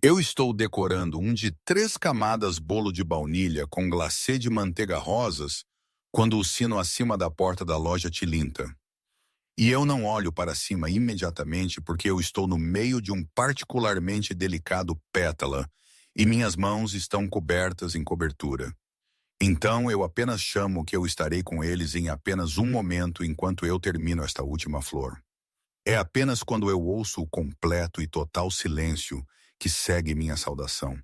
Eu estou decorando um de 3 camadas bolo de baunilha com glacê de manteiga rosas quando o sino acima da porta da loja tilinta. E eu não olho para cima imediatamente porque eu estou no meio de um particularmente delicado pétala e minhas mãos estão cobertas em cobertura. Então eu apenas chamo que eu estarei com eles em apenas um momento enquanto eu termino esta última flor. É apenas quando eu ouço o completo e total silêncio que segue minha saudação.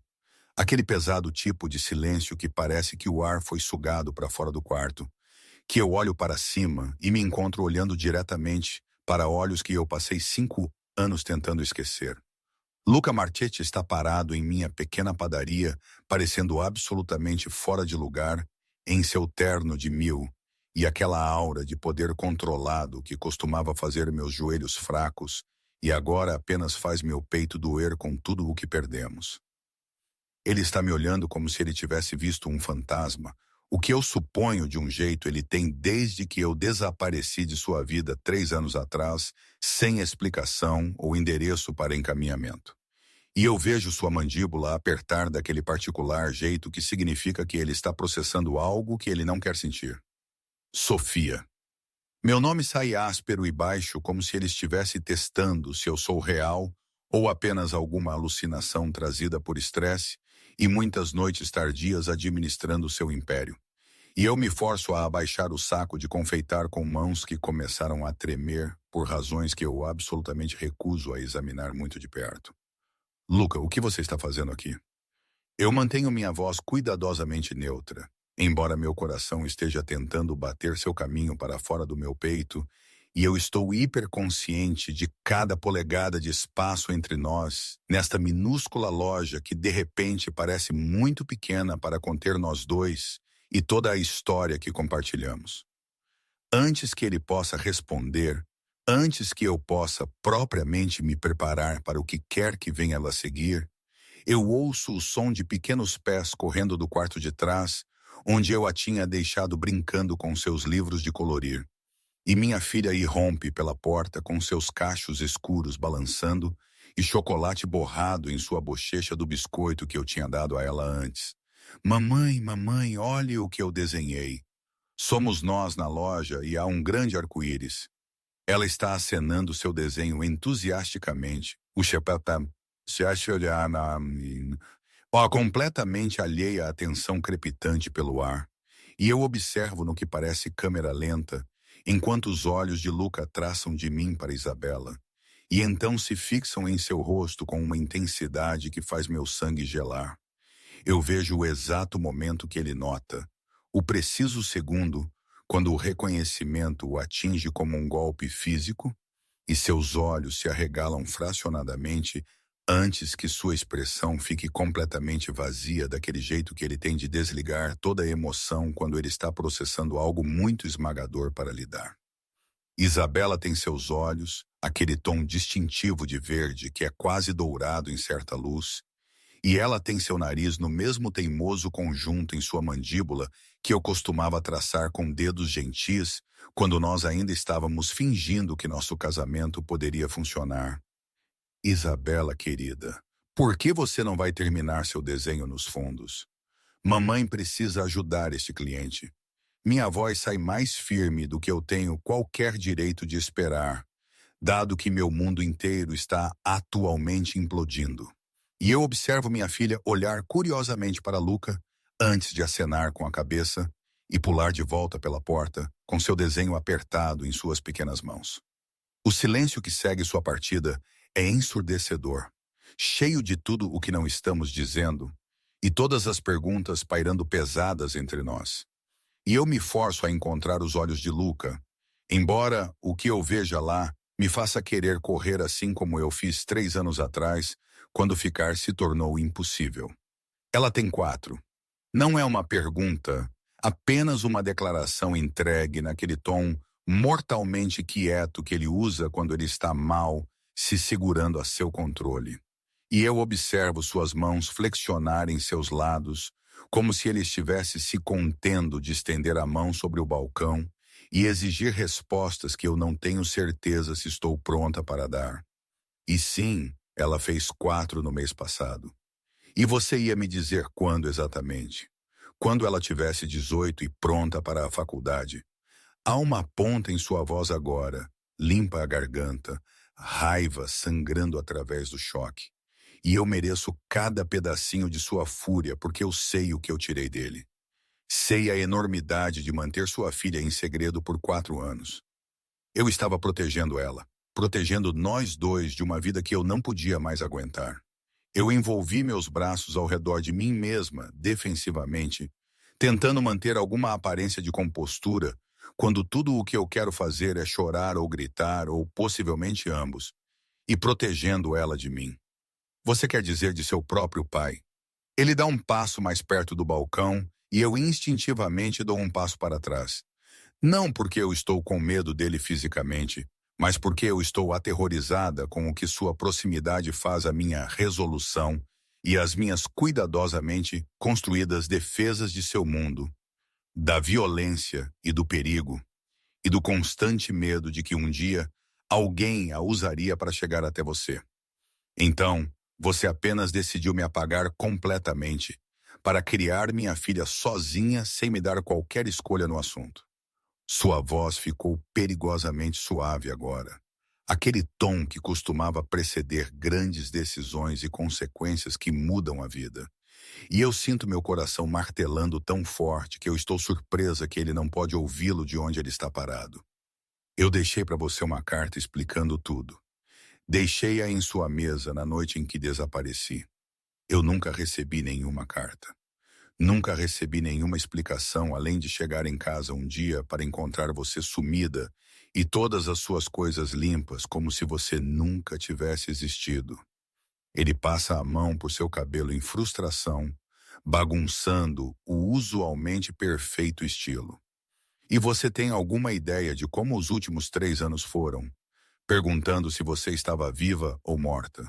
Aquele pesado tipo de silêncio que parece que o ar foi sugado para fora do quarto, que eu olho para cima e me encontro olhando diretamente para olhos que eu passei 5 anos tentando esquecer. Luca Marchetti está parado em minha pequena padaria, parecendo absolutamente fora de lugar, em seu terno de mil, e aquela aura de poder controlado que costumava fazer meus joelhos fracos, e agora apenas faz meu peito doer com tudo o que perdemos. Ele está me olhando como se ele tivesse visto um fantasma, o que eu suponho de um jeito ele tem desde que eu desapareci de sua vida 3 anos atrás, sem explicação ou endereço para encaminhamento. E eu vejo sua mandíbula apertar daquele particular jeito que significa que ele está processando algo que ele não quer sentir. Sofia. Meu nome sai áspero e baixo como se ele estivesse testando se eu sou real ou apenas alguma alucinação trazida por estresse e muitas noites tardias administrando seu império. E eu me forço a abaixar o saco de confeitar com mãos que começaram a tremer por razões que eu absolutamente recuso a examinar muito de perto. Luca, o que você está fazendo aqui? Eu mantenho minha voz cuidadosamente neutra, embora meu coração esteja tentando bater seu caminho para fora do meu peito, e eu estou hiperconsciente de cada polegada de espaço entre nós, nesta minúscula loja que de repente parece muito pequena para conter nós dois e toda a história que compartilhamos. Antes que ele possa responder, antes que eu possa propriamente me preparar para o que quer que venha a seguir, eu ouço o som de pequenos pés correndo do quarto de trás, onde eu a tinha deixado brincando com seus livros de colorir. E minha filha irrompe pela porta com seus cachos escuros balançando e chocolate borrado em sua bochecha do biscoito que eu tinha dado a ela antes. Mamãe, mamãe, olhe o que eu desenhei. Somos nós na loja e há um grande arco-íris. Ela está acenando seu desenho entusiasticamente. O chapéu se acha olhar na... Ó, completamente alheia à tensão crepitante pelo ar. E eu observo no que parece câmera lenta, enquanto os olhos de Luca traçam de mim para Isabela. E então se fixam em seu rosto com uma intensidade que faz meu sangue gelar. Eu vejo o exato momento que ele nota, o preciso segundo, quando o reconhecimento o atinge como um golpe físico, e seus olhos se arregalam fracionadamente antes que sua expressão fique completamente vazia daquele jeito que ele tem de desligar toda a emoção quando ele está processando algo muito esmagador para lidar. Isabela tem seus olhos, aquele tom distintivo de verde que é quase dourado em certa luz, e ela tem seu nariz no mesmo teimoso conjunto em sua mandíbula que eu costumava traçar com dedos gentis quando nós ainda estávamos fingindo que nosso casamento poderia funcionar. Isabela, querida, por que você não vai terminar seu desenho nos fundos? Mamãe precisa ajudar este cliente. Minha voz sai mais firme do que eu tenho qualquer direito de esperar, dado que meu mundo inteiro está atualmente implodindo. E eu observo minha filha olhar curiosamente para Luca antes de acenar com a cabeça e pular de volta pela porta, com seu desenho apertado em suas pequenas mãos. O silêncio que segue sua partida é ensurdecedor, cheio de tudo o que não estamos dizendo e todas as perguntas pairando pesadas entre nós. E eu me forço a encontrar os olhos de Luca, embora o que eu veja lá me faça querer correr assim como eu fiz 3 anos atrás, quando ficar se tornou impossível. Ela tem 4. Não é uma pergunta, apenas uma declaração entregue naquele tom mortalmente quieto que ele usa quando ele está mal, se segurando a seu controle. E eu observo suas mãos flexionarem seus lados, como se ele estivesse se contendo de estender a mão sobre o balcão e exigir respostas que eu não tenho certeza se estou pronta para dar. E sim, Ela fez 4 no mês passado. E você ia me dizer quando exatamente? Quando ela tivesse 18 e pronta para a faculdade. Há uma ponta em sua voz agora, limpa a garganta, raiva sangrando através do choque. E eu mereço cada pedacinho de sua fúria porque eu sei o que eu tirei dele. Sei a enormidade de manter sua filha em segredo por 4 anos. Eu estava protegendo ela, protegendo nós dois de uma vida que eu não podia mais aguentar. Eu envolvi meus braços ao redor de mim mesma, defensivamente, tentando manter alguma aparência de compostura, quando tudo o que eu quero fazer é chorar ou gritar, ou possivelmente ambos, e protegendo ela de mim. Você quer dizer de seu próprio pai? Ele dá um passo mais perto do balcão e eu instintivamente dou um passo para trás. Não porque eu estou com medo dele fisicamente, mas porque eu estou aterrorizada com o que sua proximidade faz à minha resolução e às minhas cuidadosamente construídas defesas de seu mundo, da violência e do perigo, e do constante medo de que um dia alguém a usaria para chegar até você. Então, você apenas decidiu me apagar completamente para criar minha filha sozinha sem me dar qualquer escolha no assunto. Sua voz ficou perigosamente suave agora. Aquele tom que costumava preceder grandes decisões e consequências que mudam a vida. E eu sinto meu coração martelando tão forte que eu estou surpresa que ele não pode ouvi-lo de onde ele está parado. Eu deixei para você uma carta explicando tudo. Deixei-a em sua mesa na noite em que desapareci. Eu nunca recebi nenhuma carta. Nunca recebi nenhuma explicação além de chegar em casa um dia para encontrar você sumida e todas as suas coisas limpas como se você nunca tivesse existido. Ele passa a mão por seu cabelo em frustração, bagunçando o usualmente perfeito estilo. E você tem alguma ideia de como os últimos 3 anos foram? Perguntando se você estava viva ou morta.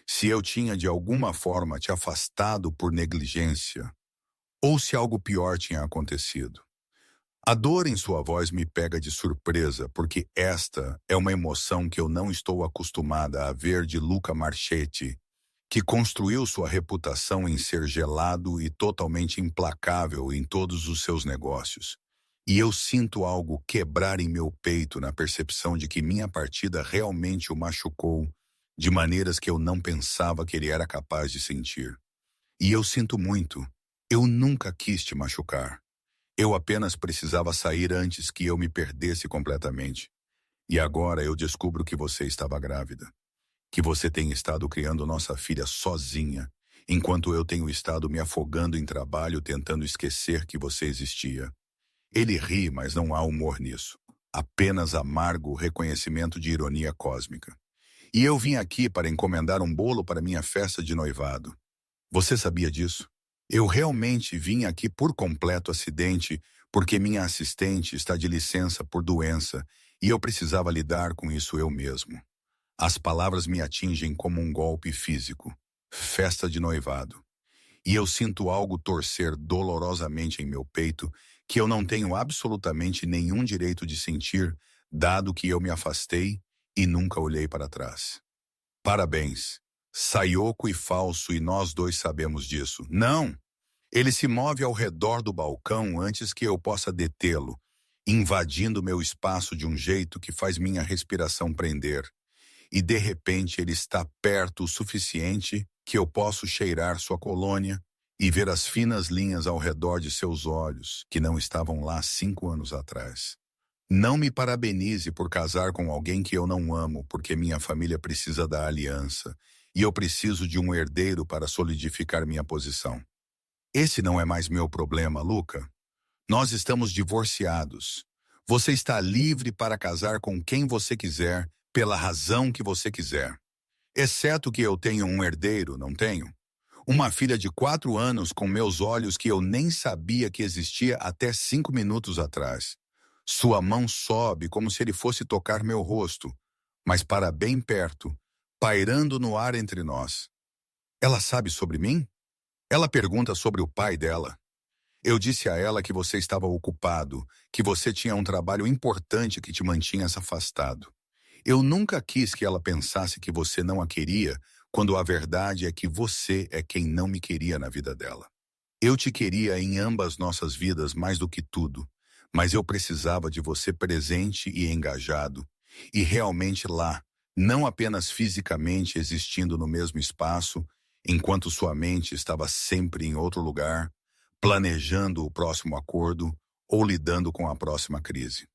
Se eu tinha de alguma forma te afastado por negligência, ou se algo pior tinha acontecido. A dor em sua voz me pega de surpresa, porque esta é uma emoção que eu não estou acostumada a ver de Luca Marchetti, que construiu sua reputação em ser gelado e totalmente implacável em todos os seus negócios. E eu sinto algo quebrar em meu peito na percepção de que minha partida realmente o machucou de maneiras que eu não pensava que ele era capaz de sentir. E eu sinto muito. Eu nunca quis te machucar. Eu apenas precisava sair antes que eu me perdesse completamente. E agora eu descubro que você estava grávida. Que você tem estado criando nossa filha sozinha, enquanto eu tenho estado me afogando em trabalho tentando esquecer que você existia. Ele ri, mas não há humor nisso. Apenas amargo reconhecimento de ironia cósmica. E eu vim aqui para encomendar um bolo para minha festa de noivado. Você sabia disso? Eu realmente vim aqui por completo acidente, porque minha assistente está de licença por doença e eu precisava lidar com isso eu mesmo. As palavras me atingem como um golpe físico. Festa de noivado. E eu sinto algo torcer dolorosamente em meu peito que eu não tenho absolutamente nenhum direito de sentir, dado que eu me afastei e nunca olhei para trás. Parabéns. Saioco e falso e nós dois sabemos disso. Não! Ele se move ao redor do balcão antes que eu possa detê-lo, invadindo meu espaço de um jeito que faz minha respiração prender. E de repente ele está perto o suficiente que eu posso cheirar sua colônia e ver as finas linhas ao redor de seus olhos, que não estavam lá 5 anos atrás. Não me parabenize por casar com alguém que eu não amo, porque minha família precisa da aliança, e eu preciso de um herdeiro para solidificar minha posição. Esse não é mais meu problema, Luca. Nós estamos divorciados. Você está livre para casar com quem você quiser, pela razão que você quiser. Exceto que eu tenho um herdeiro, não tenho? Uma filha de 4 anos com meus olhos que eu nem sabia que existia até 5 minutos atrás. Sua mão sobe como se ele fosse tocar meu rosto, mas para bem perto, pairando no ar entre nós. Ela sabe sobre mim? Ela pergunta sobre o pai dela. Eu disse a ela que você estava ocupado, que você tinha um trabalho importante que te mantinha afastado. Eu nunca quis que ela pensasse que você não a queria, quando a verdade é que você é quem não me queria na vida dela. Eu te queria em ambas nossas vidas mais do que tudo, mas eu precisava de você presente e engajado, e realmente lá, não apenas fisicamente existindo no mesmo espaço, enquanto sua mente estava sempre em outro lugar, planejando o próximo acordo ou lidando com a próxima crise.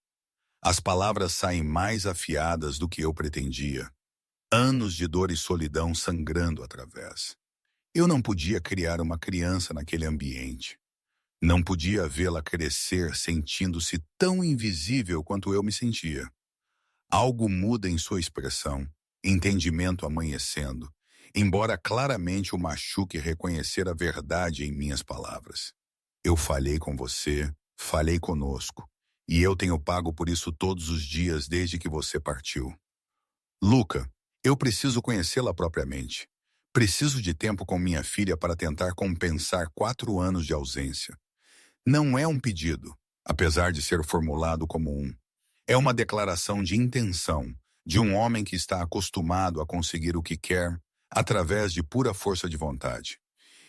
As palavras saem mais afiadas do que eu pretendia. Anos de dor e solidão sangrando através. Eu não podia criar uma criança naquele ambiente. Não podia vê-la crescer sentindo-se tão invisível quanto eu me sentia. Algo muda em sua expressão, entendimento amanhecendo, embora claramente o machuque reconhecer a verdade em minhas palavras. Eu falhei com você, falhei conosco, e eu tenho pago por isso todos os dias desde que você partiu. Luca, eu preciso conhecê-la propriamente. Preciso de tempo com minha filha para tentar compensar 4 anos de ausência. Não é um pedido, apesar de ser formulado como um. É uma declaração de intenção, de um homem que está acostumado a conseguir o que quer através de pura força de vontade.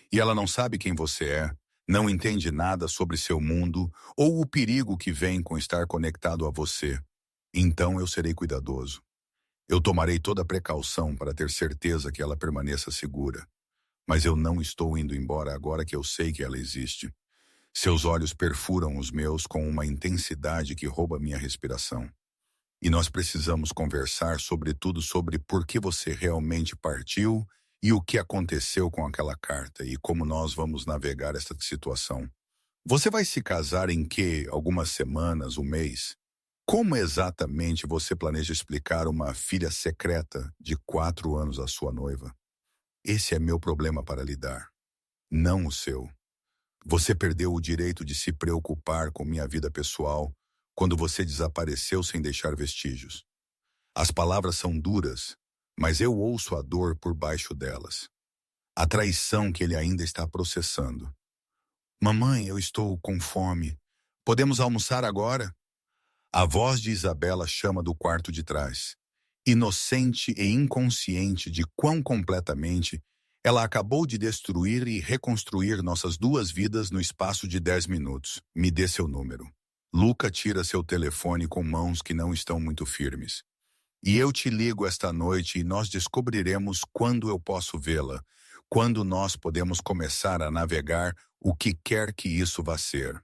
E ela não sabe quem você é, não entende nada sobre seu mundo ou o perigo que vem com estar conectado a você. Então eu serei cuidadoso. Eu tomarei toda a precaução para ter certeza que ela permaneça segura. Mas eu não estou indo embora agora que eu sei que ela existe. Seus olhos perfuram os meus com uma intensidade que rouba minha respiração. E nós precisamos conversar sobretudo sobre por que você realmente partiu e o que aconteceu com aquela carta e como nós vamos navegar esta situação. Você vai se casar em que? Algumas semanas, um mês? Como exatamente você planeja explicar uma filha secreta de 4 anos à sua noiva? Esse é meu problema para lidar, não o seu. Você perdeu o direito de se preocupar com minha vida pessoal quando você desapareceu sem deixar vestígios. As palavras são duras, mas eu ouço a dor por baixo delas. A traição que ele ainda está processando. Mamãe, eu estou com fome. Podemos almoçar agora? A voz de Isabela chama do quarto de trás. Inocente e inconsciente de quão completamente ela acabou de destruir e reconstruir nossas 2 vidas no espaço de 10 minutos. Me dê seu número. Luca tira seu telefone com mãos que não estão muito firmes. E eu te ligo esta noite e nós descobriremos quando eu posso vê-la, quando nós podemos começar a navegar o que quer que isso vá ser.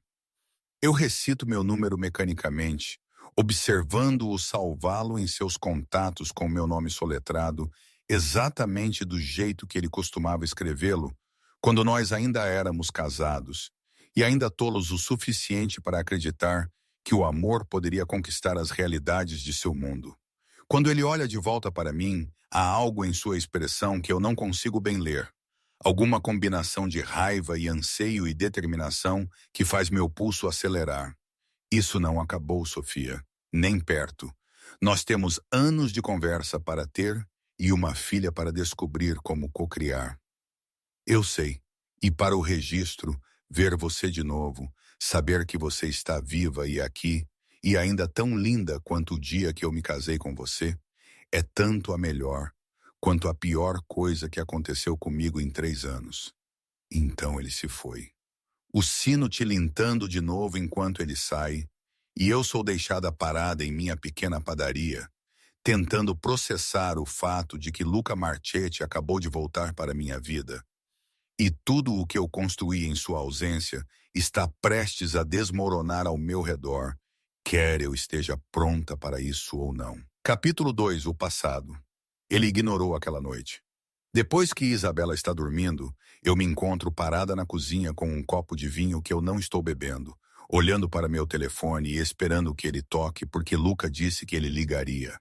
Eu recito meu número mecanicamente, observando-o salvá-lo em seus contatos com meu nome soletrado, exatamente do jeito que ele costumava escrevê-lo, quando nós ainda éramos casados, e ainda tolos o suficiente para acreditar que o amor poderia conquistar as realidades de seu mundo. Quando ele olha de volta para mim, há algo em sua expressão que eu não consigo bem ler. Alguma combinação de raiva e anseio e determinação que faz meu pulso acelerar. Isso não acabou, Sofia. Nem perto. Nós temos anos de conversa para ter e uma filha para descobrir como cocriar. Eu sei. E para o registro, ver você de novo, saber que você está viva e aqui, e ainda tão linda quanto o dia que eu me casei com você, é tanto a melhor quanto a pior coisa que aconteceu comigo em 3 anos. Então ele se foi. O sino tilintando de novo enquanto ele sai, e eu sou deixada parada em minha pequena padaria, tentando processar o fato de que Luca Marchetti acabou de voltar para minha vida. E tudo o que eu construí em sua ausência está prestes a desmoronar ao meu redor, quer eu esteja pronta para isso ou não. Capítulo 2, o passado. Ele ignorou aquela noite. Depois que Isabela está dormindo, eu me encontro parada na cozinha com um copo de vinho que eu não estou bebendo, olhando para meu telefone e esperando que ele toque porque Luca disse que ele ligaria.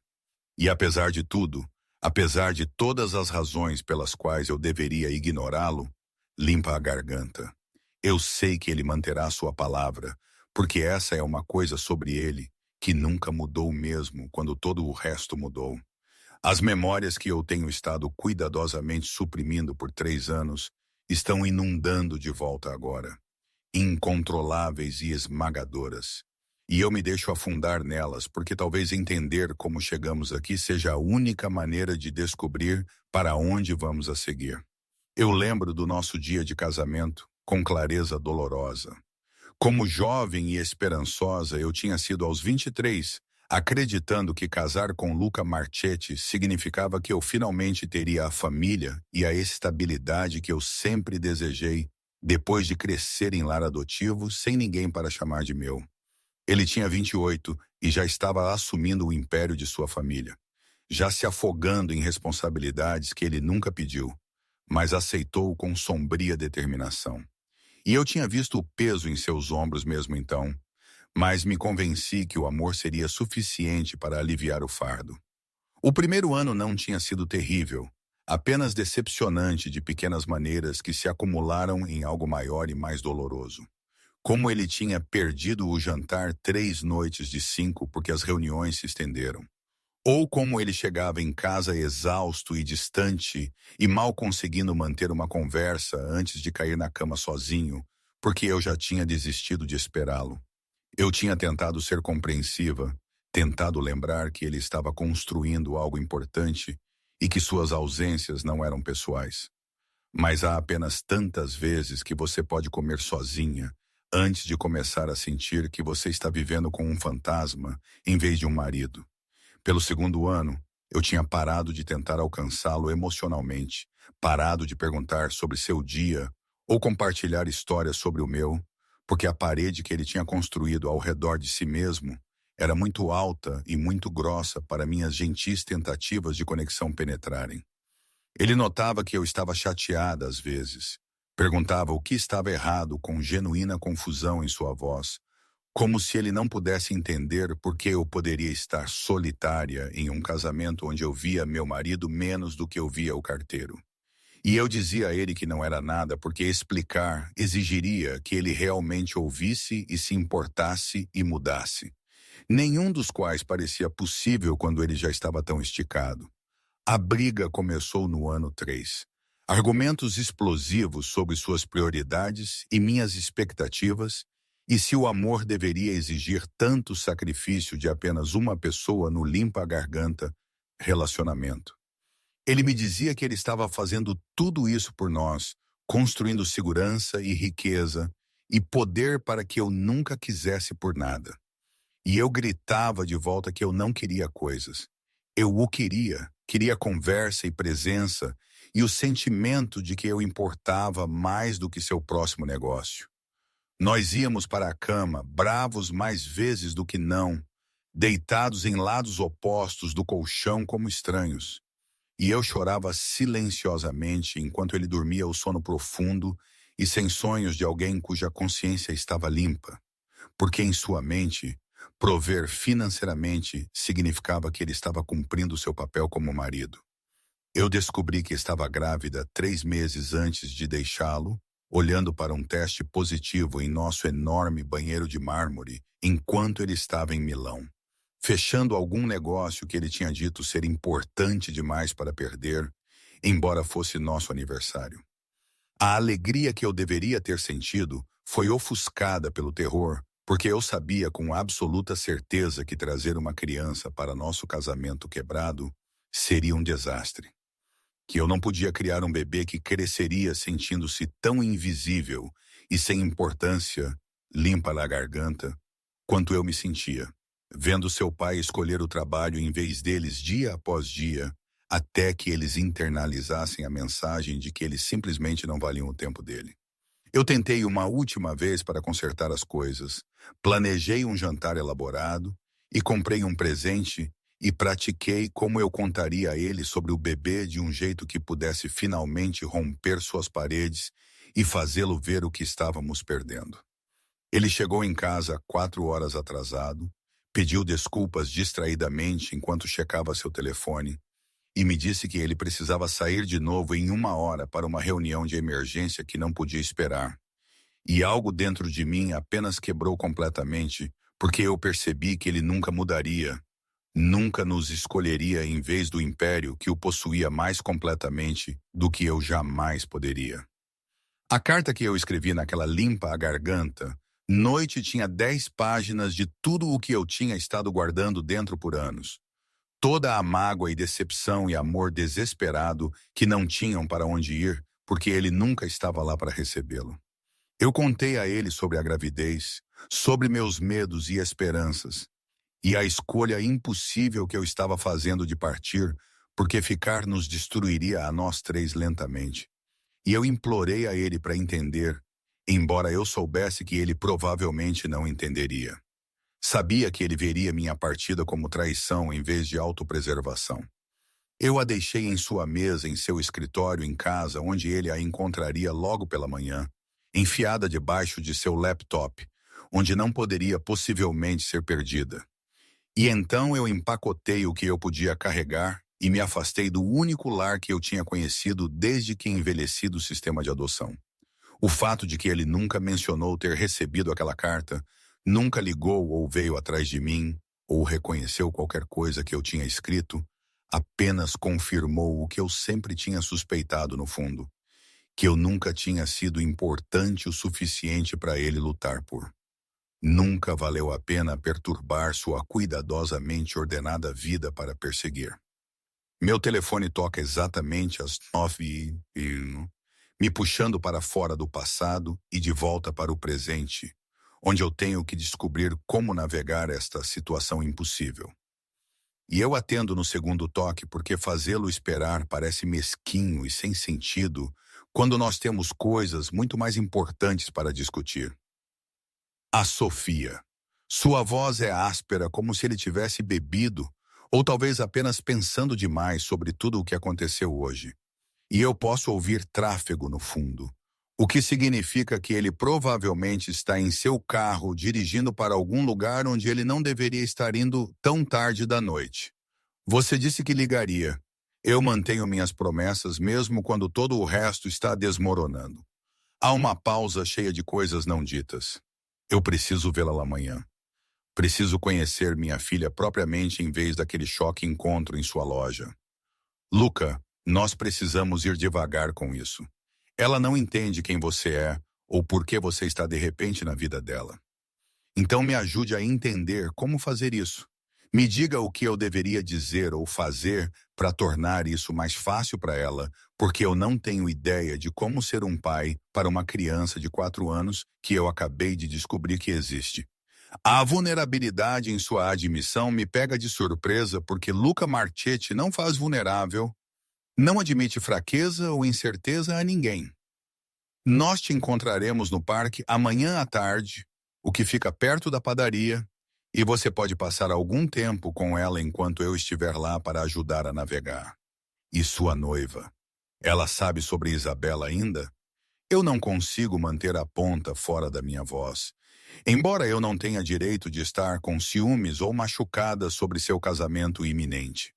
E apesar de tudo, apesar de todas as razões pelas quais eu deveria ignorá-lo, limpa a garganta. Eu sei que ele manterá sua palavra, porque essa é uma coisa sobre ele que nunca mudou mesmo quando todo o resto mudou. As memórias que eu tenho estado cuidadosamente suprimindo por 3 anos estão inundando de volta agora, incontroláveis e esmagadoras. E eu me deixo afundar nelas, porque talvez entender como chegamos aqui seja a única maneira de descobrir para onde vamos a seguir. Eu lembro do nosso dia de casamento com clareza dolorosa. Como jovem e esperançosa, eu tinha sido aos 23, acreditando que casar com Luca Marchetti significava que eu finalmente teria a família e a estabilidade que eu sempre desejei, depois de crescer em lar adotivo sem ninguém para chamar de meu. Ele tinha 28 e já estava assumindo o império de sua família, já se afogando em responsabilidades que ele nunca pediu, mas aceitou com sombria determinação. E eu tinha visto o peso em seus ombros mesmo então, mas me convenci que o amor seria suficiente para aliviar o fardo. O primeiro ano não tinha sido terrível, apenas decepcionante de pequenas maneiras que se acumularam em algo maior e mais doloroso. Como ele tinha perdido o jantar 3 noites de 5 porque as reuniões se estenderam. Ou como ele chegava em casa exausto e distante e mal conseguindo manter uma conversa antes de cair na cama sozinho, porque eu já tinha desistido de esperá-lo. Eu tinha tentado ser compreensiva, tentado lembrar que ele estava construindo algo importante e que suas ausências não eram pessoais. Mas há apenas tantas vezes que você pode comer sozinha antes de começar a sentir que você está vivendo com um fantasma em vez de um marido. Pelo segundo ano, eu tinha parado de tentar alcançá-lo emocionalmente, parado de perguntar sobre seu dia ou compartilhar histórias sobre o meu, porque a parede que ele tinha construído ao redor de si mesmo era muito alta e muito grossa para minhas gentis tentativas de conexão penetrarem. Ele notava que eu estava chateada às vezes, perguntava o que estava errado com genuína confusão em sua voz, como se ele não pudesse entender por que eu poderia estar solitária em um casamento onde eu via meu marido menos do que eu via o carteiro. E eu dizia a ele que não era nada porque explicar exigiria que ele realmente ouvisse e se importasse e mudasse. Nenhum dos quais parecia possível quando ele já estava tão esticado. A briga começou no ano 3. Argumentos explosivos sobre suas prioridades e minhas expectativas, e se o amor deveria exigir tanto sacrifício de apenas uma pessoa no limpa-garganta relacionamento. Ele me dizia que ele estava fazendo tudo isso por nós, construindo segurança e riqueza e poder para que eu nunca quisesse por nada. E eu gritava de volta que eu não queria coisas. Eu o queria conversa e presença e o sentimento de que eu importava mais do que seu próximo negócio. Nós íamos para a cama, bravos mais vezes do que não, deitados em lados opostos do colchão como estranhos. E eu chorava silenciosamente enquanto ele dormia o sono profundo e sem sonhos de alguém cuja consciência estava limpa, porque em sua mente, prover financeiramente significava que ele estava cumprindo seu papel como marido. Eu descobri que estava grávida 3 meses antes de deixá-lo, olhando para um teste positivo em nosso enorme banheiro de mármore enquanto ele estava em Milão, fechando algum negócio que ele tinha dito ser importante demais para perder, embora fosse nosso aniversário. A alegria que eu deveria ter sentido foi ofuscada pelo terror, porque eu sabia com absoluta certeza que trazer uma criança para nosso casamento quebrado seria um desastre. Que eu não podia criar um bebê que cresceria sentindo-se tão invisível e sem importância, limpa na garganta, quanto eu me sentia, vendo seu pai escolher o trabalho em vez deles dia após dia, até que eles internalizassem a mensagem de que eles simplesmente não valiam o tempo dele. Eu tentei uma última vez para consertar as coisas, planejei um jantar elaborado e comprei um presente e pratiquei como eu contaria a ele sobre o bebê de um jeito que pudesse finalmente romper suas paredes e fazê-lo ver o que estávamos perdendo. Ele chegou em casa 4 horas atrasado, pediu desculpas distraidamente enquanto checava seu telefone e me disse que ele precisava sair de novo em 1 hora para uma reunião de emergência que não podia esperar. E algo dentro de mim apenas quebrou completamente, porque eu percebi que ele nunca mudaria, nunca nos escolheria em vez do império que o possuía mais completamente do que eu jamais poderia. A carta que eu escrevi naquela limpa a garganta Noite tinha 10 páginas de tudo o que eu tinha estado guardando dentro por anos. Toda a mágoa e decepção e amor desesperado que não tinham para onde ir, porque ele nunca estava lá para recebê-lo. Eu contei a ele sobre a gravidez, sobre meus medos e esperanças, e a escolha impossível que eu estava fazendo de partir, porque ficar nos destruiria a nós três lentamente. E eu implorei a ele para entender, embora eu soubesse que ele provavelmente não entenderia. Sabia que ele veria minha partida como traição em vez de autopreservação. Eu a deixei em sua mesa em seu escritório em casa, onde ele a encontraria logo pela manhã, enfiada debaixo de seu laptop, onde não poderia possivelmente ser perdida. E então eu empacotei o que eu podia carregar e me afastei do único lar que eu tinha conhecido desde que envelheci do sistema de adoção. O fato de que ele nunca mencionou ter recebido aquela carta, nunca ligou ou veio atrás de mim, ou reconheceu qualquer coisa que eu tinha escrito, apenas confirmou o que eu sempre tinha suspeitado no fundo, que eu nunca tinha sido importante o suficiente para ele lutar por. Nunca valeu a pena perturbar sua cuidadosamente ordenada vida para perseguir. Meu telefone toca exatamente às 9 me puxando para fora do passado e de volta para o presente, onde eu tenho que descobrir como navegar esta situação impossível. E eu atendo no segundo toque porque fazê-lo esperar parece mesquinho e sem sentido quando nós temos coisas muito mais importantes para discutir. A Sofia. Sua voz é áspera, como se ele tivesse bebido, ou talvez apenas pensando demais sobre tudo o que aconteceu hoje. E eu posso ouvir tráfego no fundo, o que significa que ele provavelmente está em seu carro dirigindo para algum lugar onde ele não deveria estar indo tão tarde da noite. Você disse que ligaria. Eu mantenho minhas promessas mesmo quando todo o resto está desmoronando. Há uma pausa cheia de coisas não ditas. Eu preciso vê-la amanhã. Preciso conhecer minha filha propriamente em vez daquele choque encontro em sua loja. Luca, nós precisamos ir devagar com isso. Ela não entende quem você é ou por que você está de repente na vida dela. Então me ajude a entender como fazer isso. Me diga o que eu deveria dizer ou fazer para tornar isso mais fácil para ela, porque eu não tenho ideia de como ser um pai para uma criança de 4 anos que eu acabei de descobrir que existe. A vulnerabilidade em sua admissão me pega de surpresa porque Luca Marchetti não faz vulnerável, não admite fraqueza ou incerteza a ninguém. Nós te encontraremos no parque amanhã à tarde, o que fica perto da padaria, e você pode passar algum tempo com ela enquanto eu estiver lá para ajudar a navegar. E sua noiva? Ela sabe sobre Isabela ainda? Eu não consigo manter a ponta fora da minha voz. Embora eu não tenha direito de estar com ciúmes ou machucada sobre seu casamento iminente.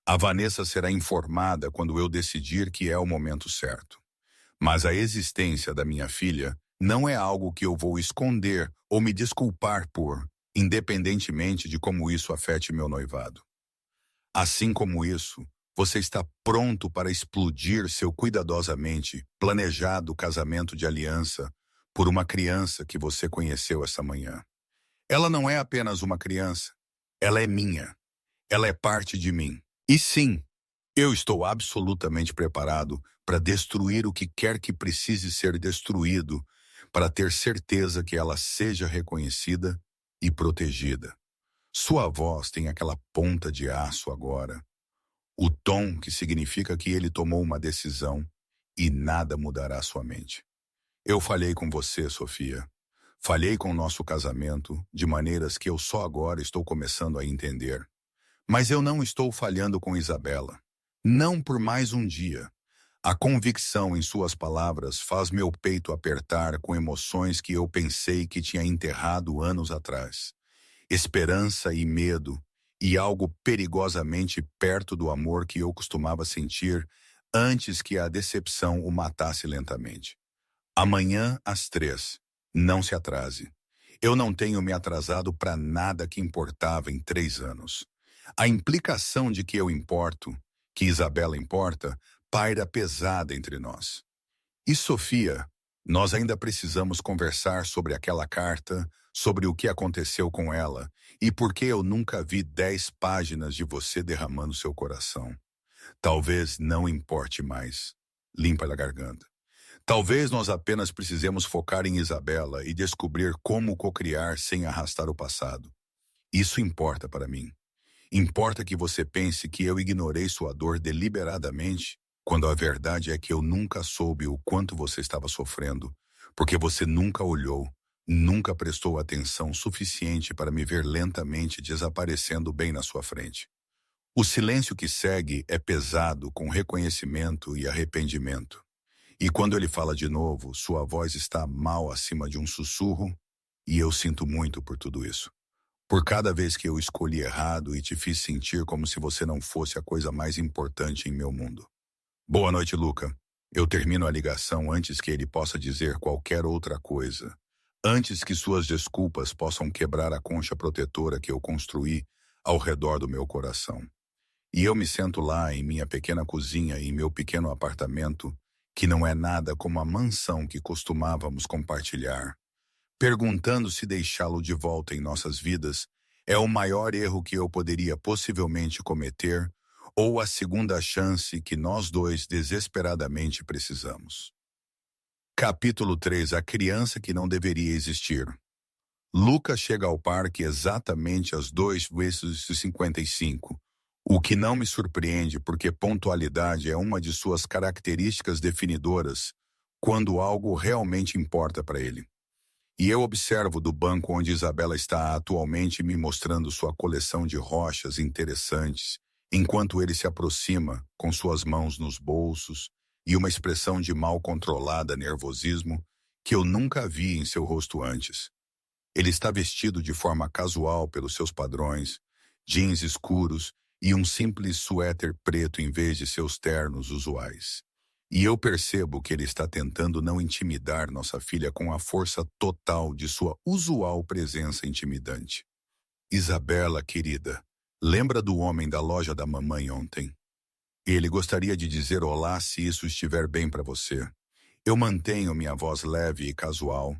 A Vanessa será informada quando eu decidir que é o momento certo. Mas a existência da minha filha não é algo que eu vou esconder ou me desculpar por, independentemente de como isso afete meu noivado. Assim como isso, você está pronto para explodir seu cuidadosamente planejado casamento de aliança por uma criança que você conheceu essa manhã. Ela não é apenas uma criança, ela é minha. Ela é parte de mim. E sim, eu estou absolutamente preparado para destruir o que quer que precise ser destruído para ter certeza que ela seja reconhecida e protegida. Sua voz tem aquela ponta de aço agora. O tom que significa que ele tomou uma decisão e nada mudará sua mente. Eu falhei com você, Sofia. Falhei com o nosso casamento de maneiras que eu só agora estou começando a entender. Mas eu não estou falhando com Isabela. Não por mais um dia. A convicção em suas palavras faz meu peito apertar com emoções que eu pensei que tinha enterrado anos atrás. Esperança e medo, e algo perigosamente perto do amor que eu costumava sentir antes que a decepção o matasse lentamente. Amanhã às 3. Não se atrase. Eu não tenho me atrasado para nada que importava em 3 anos. A implicação de que eu importo, que Isabela importa, paira pesada entre nós. E Sofia, Nós ainda precisamos conversar sobre aquela carta, sobre o que aconteceu com ela e por que eu nunca vi 10 páginas de você derramando seu coração. Talvez não importe mais. Limpa a garganta. Talvez nós apenas precisemos focar em Isabela e descobrir como cocriar sem arrastar o passado. Isso importa para mim. Importa que você pense que eu ignorei sua dor deliberadamente, quando a verdade é que eu nunca soube o quanto você estava sofrendo, porque você nunca olhou, nunca prestou atenção suficiente para me ver lentamente desaparecendo bem na sua frente. O silêncio que segue é pesado com reconhecimento e arrependimento. E quando ele fala de novo, sua voz está mal acima de um sussurro, e eu sinto muito por tudo isso. Por cada vez que eu escolhi errado e te fiz sentir como se você não fosse a coisa mais importante em meu mundo. Boa noite, Luca. Eu termino a ligação antes que ele possa dizer qualquer outra coisa. Antes que suas desculpas possam quebrar a concha protetora que eu construí ao redor do meu coração. E eu me sento lá em minha pequena cozinha e em meu pequeno apartamento, que não é nada como a mansão que costumávamos compartilhar, perguntando se deixá-lo de volta em nossas vidas é o maior erro que eu poderia possivelmente cometer ou a segunda chance que nós dois desesperadamente precisamos. Capítulo 3. A criança que não deveria existir. Lucas chega ao parque exatamente às 2h55, o que não me surpreende porque pontualidade é uma de suas características definidoras quando algo realmente importa para ele. E eu observo do banco onde Isabela está atualmente me mostrando sua coleção de rochas interessantes, enquanto ele se aproxima, com suas mãos nos bolsos e uma expressão de mal controlada nervosismo que eu nunca vi em seu rosto antes. Ele está vestido de forma casual pelos seus padrões, jeans escuros e um simples suéter preto em vez de seus ternos usuais. E eu percebo que ele está tentando não intimidar nossa filha com a força total de sua usual presença intimidante. Isabela, querida, lembra do homem da loja da mamãe ontem? Ele gostaria de dizer olá se isso estiver bem para você. Eu mantenho minha voz leve e casual,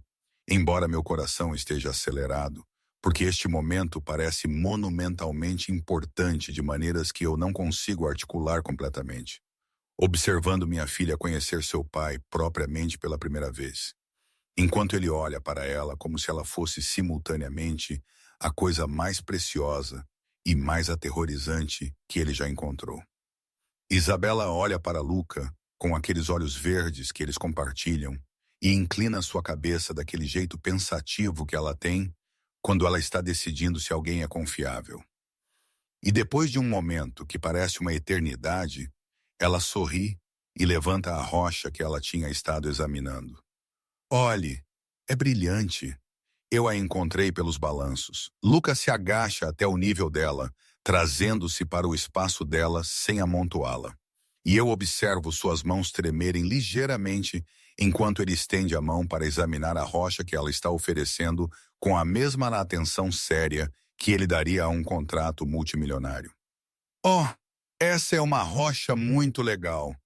embora meu coração esteja acelerado, porque este momento parece monumentalmente importante de maneiras que eu não consigo articular completamente. Observando minha filha conhecer seu pai propriamente pela primeira vez, enquanto ele olha para ela como se ela fosse simultaneamente a coisa mais preciosa e mais aterrorizante que ele já encontrou. Isabela olha para Luca com aqueles olhos verdes que eles compartilham e inclina sua cabeça daquele jeito pensativo que ela tem quando ela está decidindo se alguém é confiável. E depois de um momento que parece uma eternidade, ela sorri e levanta a rocha que ela tinha estado examinando. Olhe, é brilhante. Eu a encontrei pelos balanços. Lucas se agacha até o nível dela, trazendo-se para o espaço dela sem amontoá-la. E eu observo suas mãos tremerem ligeiramente enquanto ele estende a mão para examinar a rocha que ela está oferecendo com a mesma atenção séria que ele daria a um contrato multimilionário. Oh, essa é uma rocha muito legal.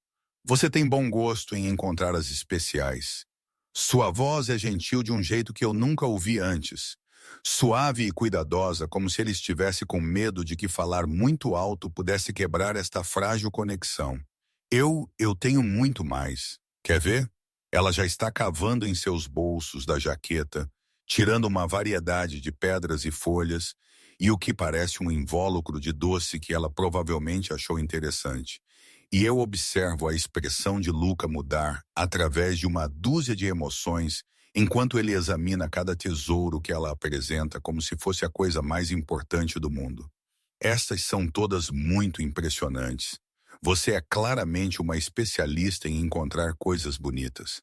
Você tem bom gosto em encontrar as especiais. Sua voz é gentil de um jeito que eu nunca ouvi antes. Suave e cuidadosa, como se ele estivesse com medo de que falar muito alto pudesse quebrar esta frágil conexão. Eu tenho muito mais. Quer ver? Ela já está cavando em seus bolsos da jaqueta, tirando uma variedade de pedras e folhas, e o que parece um invólucro de doce que ela provavelmente achou interessante. E eu observo a expressão de Luca mudar através de uma dúzia de emoções, enquanto ele examina cada tesouro que ela apresenta como se fosse a coisa mais importante do mundo. Estas são todas muito impressionantes. Você é claramente uma especialista em encontrar coisas bonitas.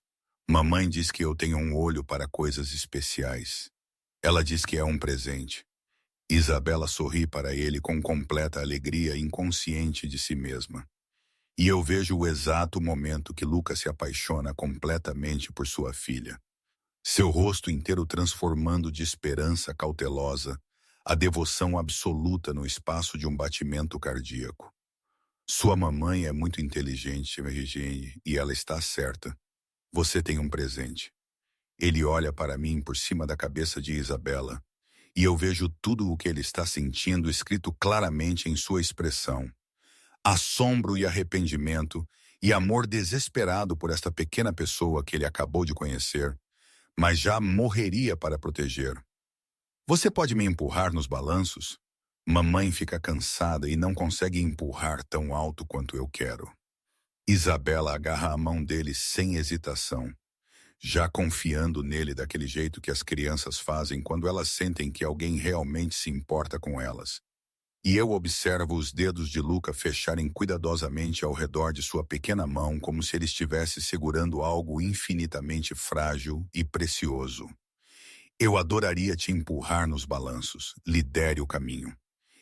Mamãe diz que eu tenho um olho para coisas especiais. Ela diz que é um presente. Isabela sorri para ele com completa alegria inconsciente de si mesma. E eu vejo o exato momento que Lucas se apaixona completamente por sua filha. Seu rosto inteiro transformando de esperança cautelosa a devoção absoluta no espaço de um batimento cardíaco. Sua mamãe é muito inteligente, Virginie, e ela está certa. Você tem um presente. Ele olha para mim por cima da cabeça de Isabela, e eu vejo tudo o que ele está sentindo escrito claramente em sua expressão. Assombro e arrependimento, e amor desesperado por esta pequena pessoa que ele acabou de conhecer, mas já morreria para proteger. Você pode me empurrar nos balanços? Mamãe fica cansada e não consegue empurrar tão alto quanto eu quero. Isabela agarra a mão dele sem hesitação, já confiando nele daquele jeito que as crianças fazem quando elas sentem que alguém realmente se importa com elas. E eu observo os dedos de Luca fecharem cuidadosamente ao redor de sua pequena mão como se ele estivesse segurando algo infinitamente frágil e precioso. Eu adoraria te empurrar nos balanços. Lidere o caminho.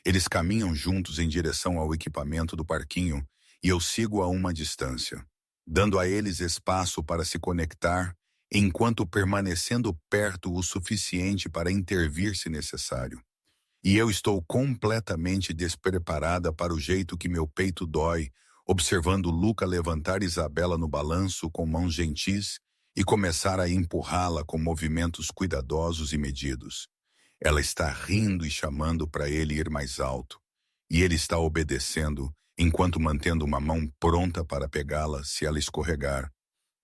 Eles caminham juntos em direção ao equipamento do parquinho e eu sigo a uma distância, dando a eles espaço para se conectar, enquanto permanecendo perto o suficiente para intervir se necessário. E eu estou completamente despreparada para o jeito que meu peito dói, observando Luca levantar Isabela no balanço com mãos gentis e começar a empurrá-la com movimentos cuidadosos e medidos. Ela está rindo e chamando para ele ir mais alto, e ele está obedecendo, enquanto mantendo uma mão pronta para pegá-la se ela escorregar.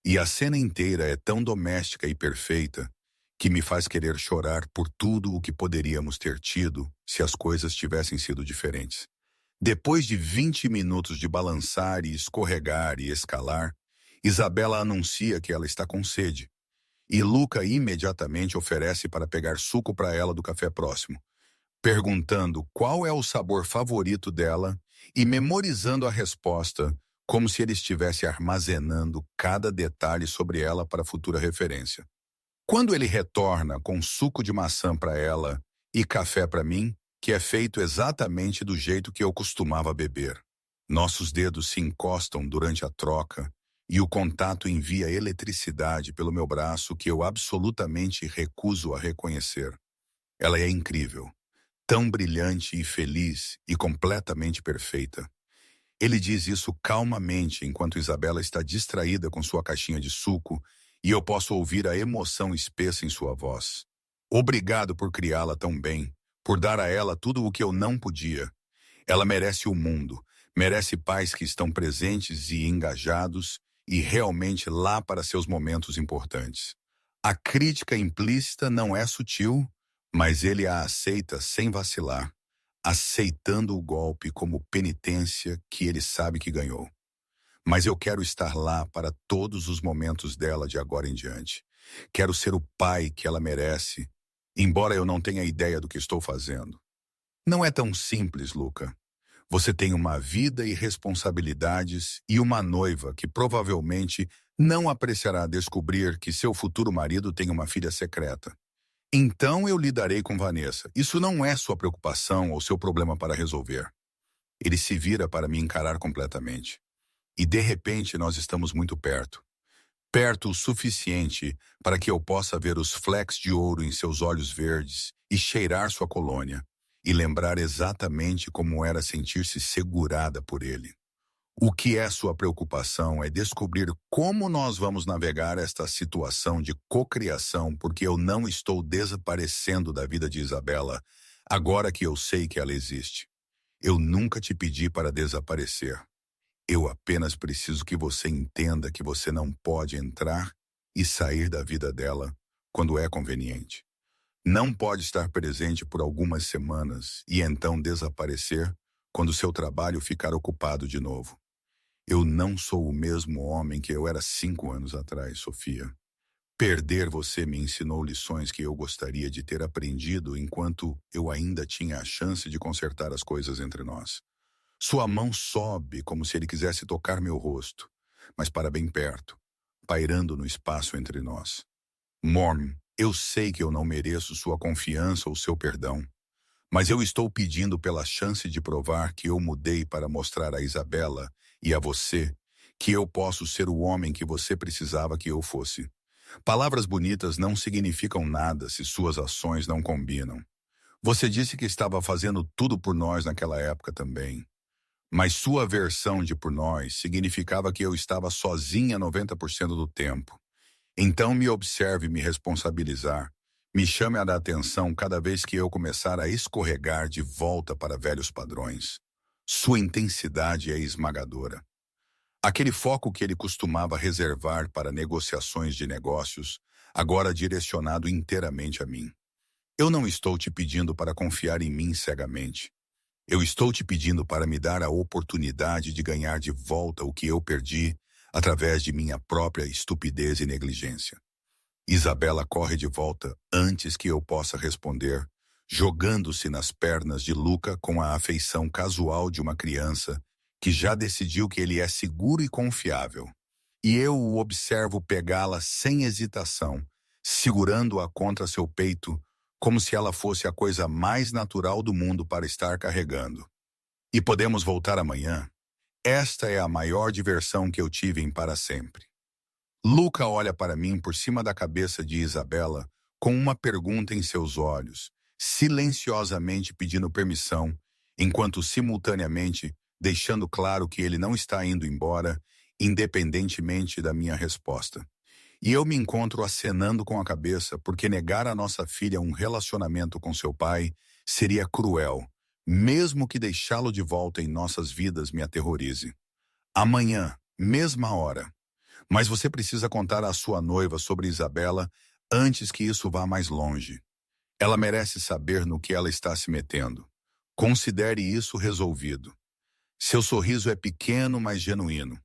E a cena inteira é tão doméstica e perfeita que me faz querer chorar por tudo o que poderíamos ter tido se as coisas tivessem sido diferentes. Depois de 20 minutos de balançar e escorregar e escalar, Isabela anuncia que ela está com sede, e Luca imediatamente oferece para pegar suco para ela do café próximo, perguntando qual é o sabor favorito dela e memorizando a resposta como se ele estivesse armazenando cada detalhe sobre ela para futura referência. Quando ele retorna com suco de maçã para ela e café para mim, que é feito exatamente do jeito que eu costumava beber, nossos dedos se encostam durante a troca e o contato envia eletricidade pelo meu braço que eu absolutamente recuso a reconhecer. Ela é incrível, tão brilhante e feliz e completamente perfeita. Ele diz isso calmamente enquanto Isabela está distraída com sua caixinha de suco e eu posso ouvir a emoção espessa em sua voz. Obrigado por criá-la tão bem, por dar a ela tudo o que eu não podia. Ela merece o mundo, merece pais que estão presentes e engajados e realmente lá para seus momentos importantes. A crítica implícita não é sutil, mas ele a aceita sem vacilar, aceitando o golpe como penitência que ele sabe que ganhou. Mas eu quero estar lá para todos os momentos dela de agora em diante. Quero ser o pai que ela merece, embora eu não tenha ideia do que estou fazendo. Não é tão simples, Luca. Você tem uma vida e responsabilidades e uma noiva que provavelmente não apreciará descobrir que seu futuro marido tem uma filha secreta. Então eu lidarei com Vanessa. Isso não é sua preocupação ou seu problema para resolver. Ele se vira para me encarar completamente. E de repente nós estamos muito perto. Perto o suficiente para que eu possa ver os flecks de ouro em seus olhos verdes e cheirar sua colônia, e lembrar exatamente como era sentir-se segurada por ele. O que é sua preocupação é descobrir como nós vamos navegar esta situação de cocriação, porque eu não estou desaparecendo da vida de Isabela, agora que eu sei que ela existe. Eu nunca te pedi para desaparecer. Eu apenas preciso que você entenda que você não pode entrar e sair da vida dela quando é conveniente. Não pode estar presente por algumas semanas e então desaparecer quando seu trabalho ficar ocupado de novo. Eu não sou o mesmo homem que eu era 5 anos atrás, Sofia. Perder você me ensinou lições que eu gostaria de ter aprendido enquanto eu ainda tinha a chance de consertar as coisas entre nós. Sua mão sobe como se ele quisesse tocar meu rosto, mas para bem perto, pairando no espaço entre nós. Morm, eu sei que eu não mereço sua confiança ou seu perdão, mas eu estou pedindo pela chance de provar que eu mudei para mostrar a Isabela e a você que eu posso ser o homem que você precisava que eu fosse. Palavras bonitas não significam nada se suas ações não combinam. Você disse que estava fazendo tudo por nós naquela época também. Mas sua versão de por nós significava que eu estava sozinha 90% do tempo. Então me observe me responsabilizar. Me chame a dar atenção cada vez que eu começar a escorregar de volta para velhos padrões. Sua intensidade é esmagadora. Aquele foco que ele costumava reservar para negociações de negócios, agora direcionado inteiramente a mim. Eu não estou te pedindo para confiar em mim cegamente. Eu estou te pedindo para me dar a oportunidade de ganhar de volta o que eu perdi através de minha própria estupidez e negligência. Isabela corre de volta antes que eu possa responder, jogando-se nas pernas de Luca com a afeição casual de uma criança que já decidiu que ele é seguro e confiável. E eu o observo pegá-la sem hesitação, segurando-a contra seu peito, como se ela fosse a coisa mais natural do mundo para estar carregando. E podemos voltar amanhã? Esta é a maior diversão que eu tive em para sempre. Luca olha para mim por cima da cabeça de Isabela, com uma pergunta em seus olhos, silenciosamente pedindo permissão, enquanto simultaneamente deixando claro que ele não está indo embora, independentemente da minha resposta. E eu me encontro acenando com a cabeça porque negar a nossa filha um relacionamento com seu pai seria cruel, mesmo que deixá-lo de volta em nossas vidas me aterrorize. Amanhã, mesma hora. Mas você precisa contar à sua noiva sobre Isabela antes que isso vá mais longe. Ela merece saber no que ela está se metendo. Considere isso resolvido. Seu sorriso é pequeno, mas genuíno.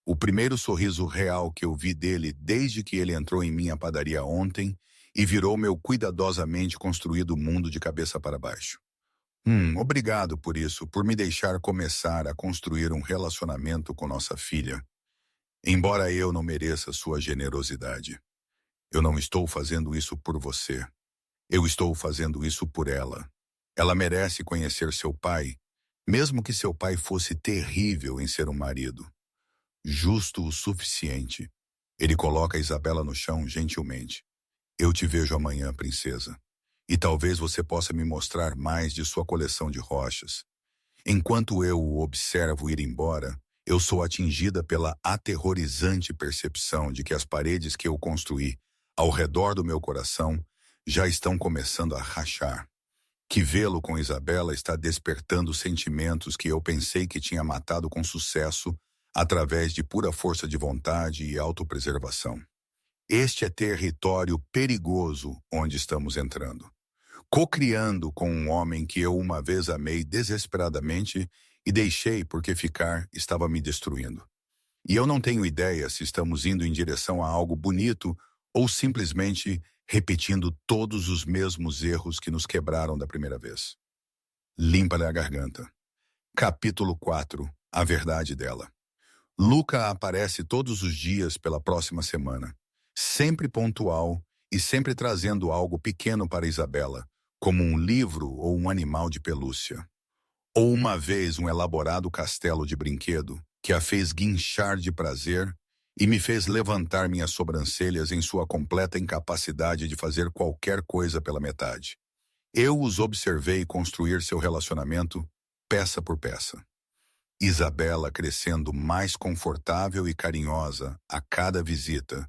O primeiro sorriso real que eu vi dele desde que ele entrou em minha padaria ontem e virou meu cuidadosamente construído mundo de cabeça para baixo. Obrigado por isso, por me deixar começar a construir um relacionamento com nossa filha. Embora eu não mereça sua generosidade, eu não estou fazendo isso por você. Eu estou fazendo isso por ela. Ela merece conhecer seu pai, mesmo que seu pai fosse terrível em ser um marido. Justo o suficiente. Ele coloca Isabela no chão gentilmente. Eu te vejo amanhã, princesa. E talvez você possa me mostrar mais de sua coleção de rochas. Enquanto eu o observo ir embora, eu sou atingida pela aterrorizante percepção de que as paredes que eu construí ao redor do meu coração já estão começando a rachar. Que vê-lo com Isabela está despertando sentimentos que eu pensei que tinha matado com sucesso através de pura força de vontade e autopreservação. Este é território perigoso onde estamos entrando. Cocriando com um homem que eu uma vez amei desesperadamente e deixei porque ficar estava me destruindo. E eu não tenho ideia se estamos indo em direção a algo bonito ou simplesmente repetindo todos os mesmos erros que nos quebraram da primeira vez. Limpa-lhe a garganta. Capítulo 4. A verdade dela. Luca aparece todos os dias pela próxima semana, sempre pontual e sempre trazendo algo pequeno para Isabela, como um livro ou um animal de pelúcia. Ou uma vez um elaborado castelo de brinquedo que a fez guinchar de prazer e me fez levantar minhas sobrancelhas em sua completa incapacidade de fazer qualquer coisa pela metade. Eu os observei construir seu relacionamento peça por peça. Isabela crescendo mais confortável e carinhosa a cada visita,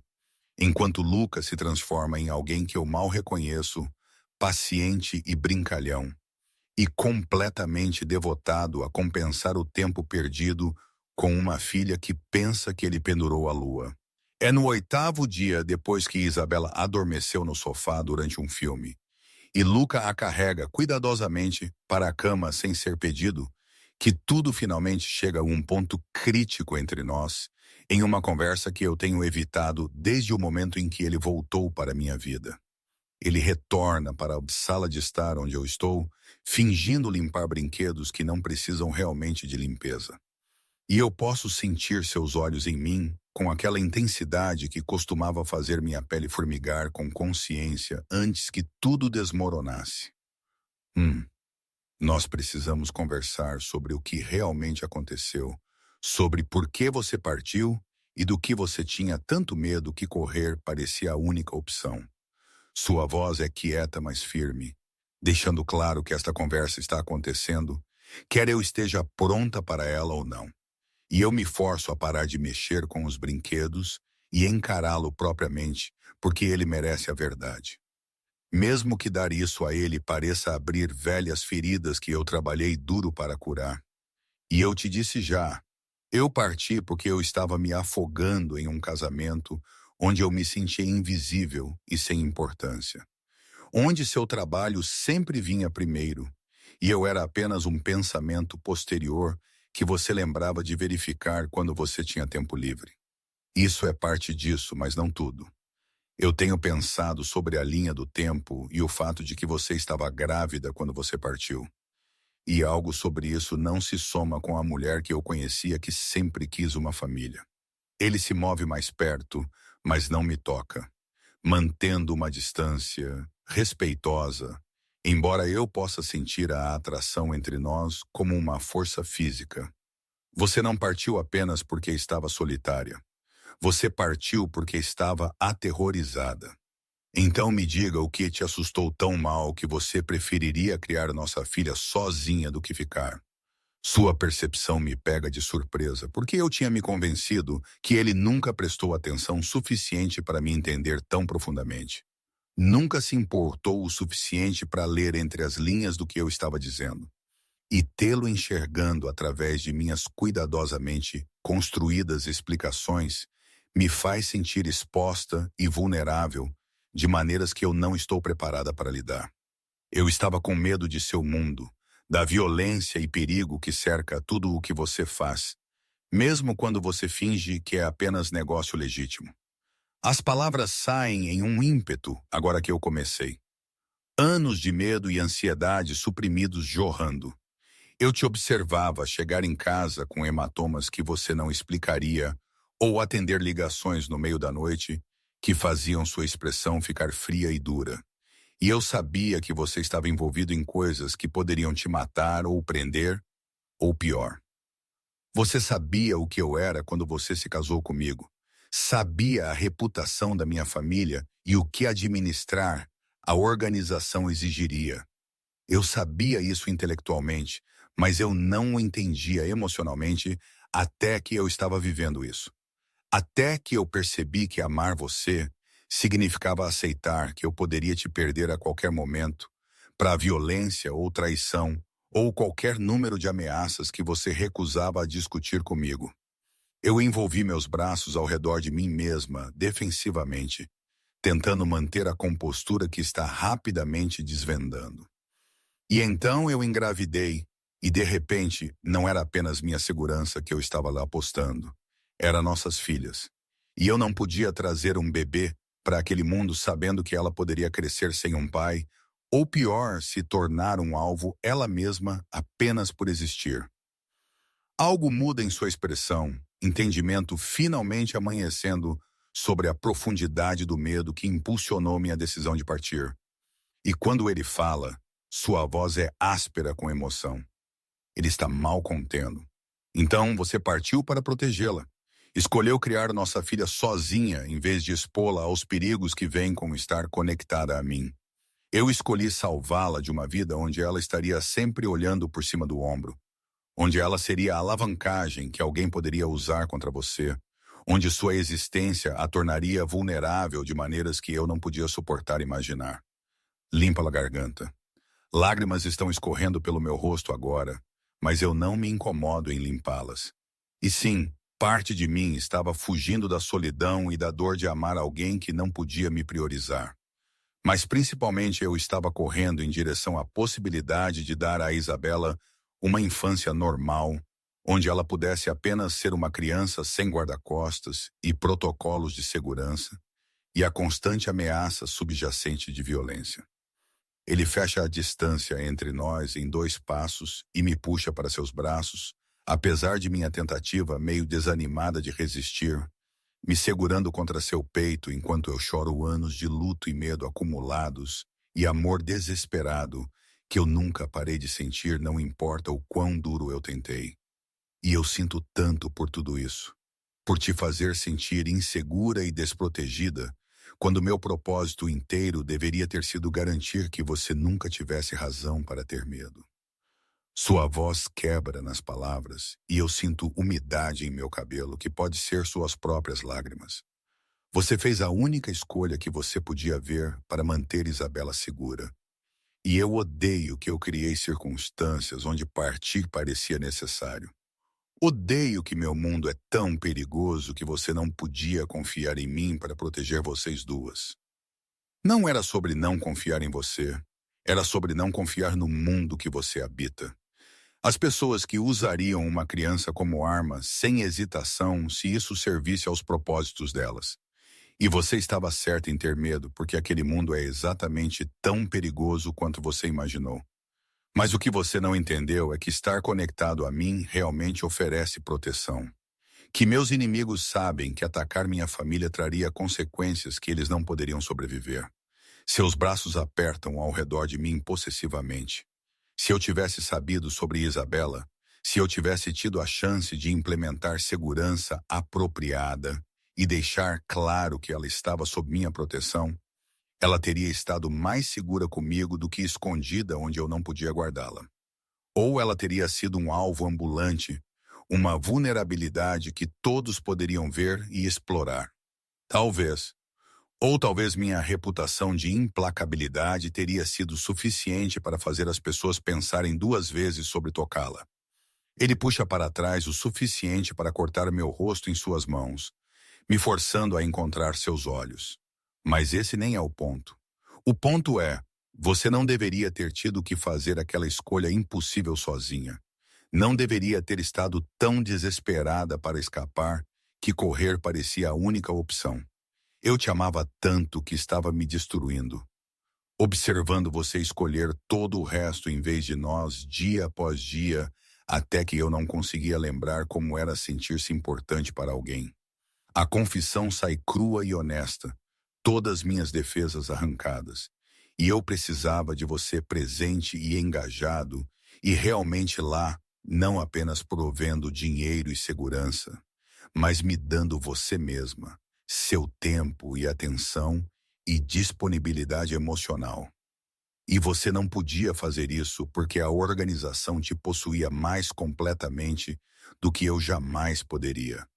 enquanto Luca se transforma em alguém que eu mal reconheço, paciente e brincalhão, e completamente devotado a compensar o tempo perdido com uma filha que pensa que ele pendurou a lua. É no 8º dia depois que Isabela adormeceu no sofá durante um filme, e Luca a carrega cuidadosamente para a cama sem ser pedido, que tudo finalmente chega a um ponto crítico entre nós, em uma conversa que eu tenho evitado desde o momento em que ele voltou para minha vida. Ele retorna para a sala de estar onde eu estou, fingindo limpar brinquedos que não precisam realmente de limpeza. E eu posso sentir seus olhos em mim com aquela intensidade que costumava fazer minha pele formigar com consciência antes que tudo desmoronasse. Nós precisamos conversar sobre o que realmente aconteceu, sobre por que você partiu e do que você tinha tanto medo que correr parecia a única opção. Sua voz é quieta, mas firme, deixando claro que esta conversa está acontecendo, quer eu esteja pronta para ela ou não. E eu me forço a parar de mexer com os brinquedos e encará-lo propriamente, porque ele merece a verdade. Mesmo que dar isso a ele pareça abrir velhas feridas que eu trabalhei duro para curar. E eu te disse já, eu parti porque eu estava me afogando em um casamento onde eu me sentia invisível e sem importância. Onde seu trabalho sempre vinha primeiro, e eu era apenas um pensamento posterior que você lembrava de verificar quando você tinha tempo livre. Isso é parte disso, mas não tudo. Eu tenho pensado sobre a linha do tempo e o fato de que você estava grávida quando você partiu. E algo sobre isso não se soma com a mulher que eu conhecia que sempre quis uma família. Ele se move mais perto, mas não me toca, mantendo uma distância respeitosa, embora eu possa sentir a atração entre nós como uma força física. Você não partiu apenas porque estava solitária. Você partiu porque estava aterrorizada. Então me diga o que te assustou tão mal que você preferiria criar nossa filha sozinha do que ficar. Sua percepção me pega de surpresa, porque eu tinha me convencido que ele nunca prestou atenção suficiente para me entender tão profundamente. Nunca se importou o suficiente para ler entre as linhas do que eu estava dizendo. E tê-lo enxergando através de minhas cuidadosamente construídas explicações me faz sentir exposta e vulnerável de maneiras que eu não estou preparada para lidar. Eu estava com medo de seu mundo, da violência e perigo que cerca tudo o que você faz, mesmo quando você finge que é apenas negócio legítimo. As palavras saem em um ímpeto agora que eu comecei. Anos de medo e ansiedade suprimidos jorrando. Eu te observava chegar em casa com hematomas que você não explicaria ou atender ligações no meio da noite que faziam sua expressão ficar fria e dura. E eu sabia que você estava envolvido em coisas que poderiam te matar ou prender, ou pior. Você sabia o que eu era quando você se casou comigo. Sabia a reputação da minha família e o que administrar a organização exigiria. Eu sabia isso intelectualmente, mas eu não o entendia emocionalmente até que eu estava vivendo isso. Até que eu percebi que amar você significava aceitar que eu poderia te perder a qualquer momento, para a violência ou traição, ou qualquer número de ameaças que você recusava a discutir comigo. Eu envolvi meus braços ao redor de mim mesma, defensivamente, tentando manter a compostura que está rapidamente desvendando. E então eu engravidei, e de repente não era apenas minha segurança que eu estava lá apostando, eram nossas filhas. E eu não podia trazer um bebê para aquele mundo sabendo que ela poderia crescer sem um pai, ou pior, se tornar um alvo ela mesma apenas por existir. Algo muda em sua expressão, entendimento finalmente amanhecendo sobre a profundidade do medo que impulsionou minha decisão de partir. E quando ele fala, sua voz é áspera com emoção. Ele está mal contendo. Então você partiu para protegê-la. Escolheu criar nossa filha sozinha em vez de expô-la aos perigos que vêm com estar conectada a mim. Eu escolhi salvá-la de uma vida onde ela estaria sempre olhando por cima do ombro, onde ela seria a alavancagem que alguém poderia usar contra você, onde sua existência a tornaria vulnerável de maneiras que eu não podia suportar imaginar. Limpa a garganta. Lágrimas estão escorrendo pelo meu rosto agora, mas eu não me incomodo em limpá-las. E sim, parte de mim estava fugindo da solidão e da dor de amar alguém que não podia me priorizar. Mas principalmente eu estava correndo em direção à possibilidade de dar a Isabela uma infância normal, onde ela pudesse apenas ser uma criança sem guarda-costas e protocolos de segurança, e a constante ameaça subjacente de violência. Ele fecha a distância entre nós em 2 passos e me puxa para seus braços, apesar de minha tentativa meio desanimada de resistir, me segurando contra seu peito enquanto eu choro anos de luto e medo acumulados e amor desesperado que eu nunca parei de sentir, não importa o quão duro eu tentei. E eu sinto tanto por tudo isso, por te fazer sentir insegura e desprotegida, quando meu propósito inteiro deveria ter sido garantir que você nunca tivesse razão para ter medo. Sua voz quebra nas palavras e eu sinto umidade em meu cabelo que pode ser suas próprias lágrimas. Você fez a única escolha que você podia ver para manter Isabela segura. E eu odeio que eu criei circunstâncias onde partir parecia necessário. Odeio que meu mundo é tão perigoso que você não podia confiar em mim para proteger vocês duas. Não era sobre não confiar em você. Era sobre não confiar no mundo que você habita. As pessoas que usariam uma criança como arma sem hesitação se isso servisse aos propósitos delas. E você estava certa em ter medo, porque aquele mundo é exatamente tão perigoso quanto você imaginou. Mas o que você não entendeu é que estar conectado a mim realmente oferece proteção. Que meus inimigos sabem que atacar minha família traria consequências que eles não poderiam sobreviver. Seus braços apertam ao redor de mim possessivamente. Se eu tivesse sabido sobre Isabela, se eu tivesse tido a chance de implementar segurança apropriada e deixar claro que ela estava sob minha proteção, ela teria estado mais segura comigo do que escondida onde eu não podia guardá-la. Ou ela teria sido um alvo ambulante, uma vulnerabilidade que todos poderiam ver e explorar. Talvez. Ou talvez minha reputação de implacabilidade teria sido suficiente para fazer as pessoas pensarem duas vezes sobre tocá-la. Ele puxa para trás o suficiente para cortar meu rosto em suas mãos, me forçando a encontrar seus olhos. Mas esse nem é o ponto. O ponto é, você não deveria ter tido que fazer aquela escolha impossível sozinha. Não deveria ter estado tão desesperada para escapar que correr parecia a única opção. Eu te amava tanto que estava me destruindo. Observando você escolher todo o resto em vez de nós, dia após dia, até que eu não conseguia lembrar como era sentir-se importante para alguém. A confissão sai crua e honesta, todas minhas defesas arrancadas. E eu precisava de você presente e engajado, e realmente lá, não apenas provendo dinheiro e segurança, mas me dando você mesma, seu tempo e atenção e disponibilidade emocional. E você não podia fazer isso porque a organização te possuía mais completamente do que eu jamais poderia.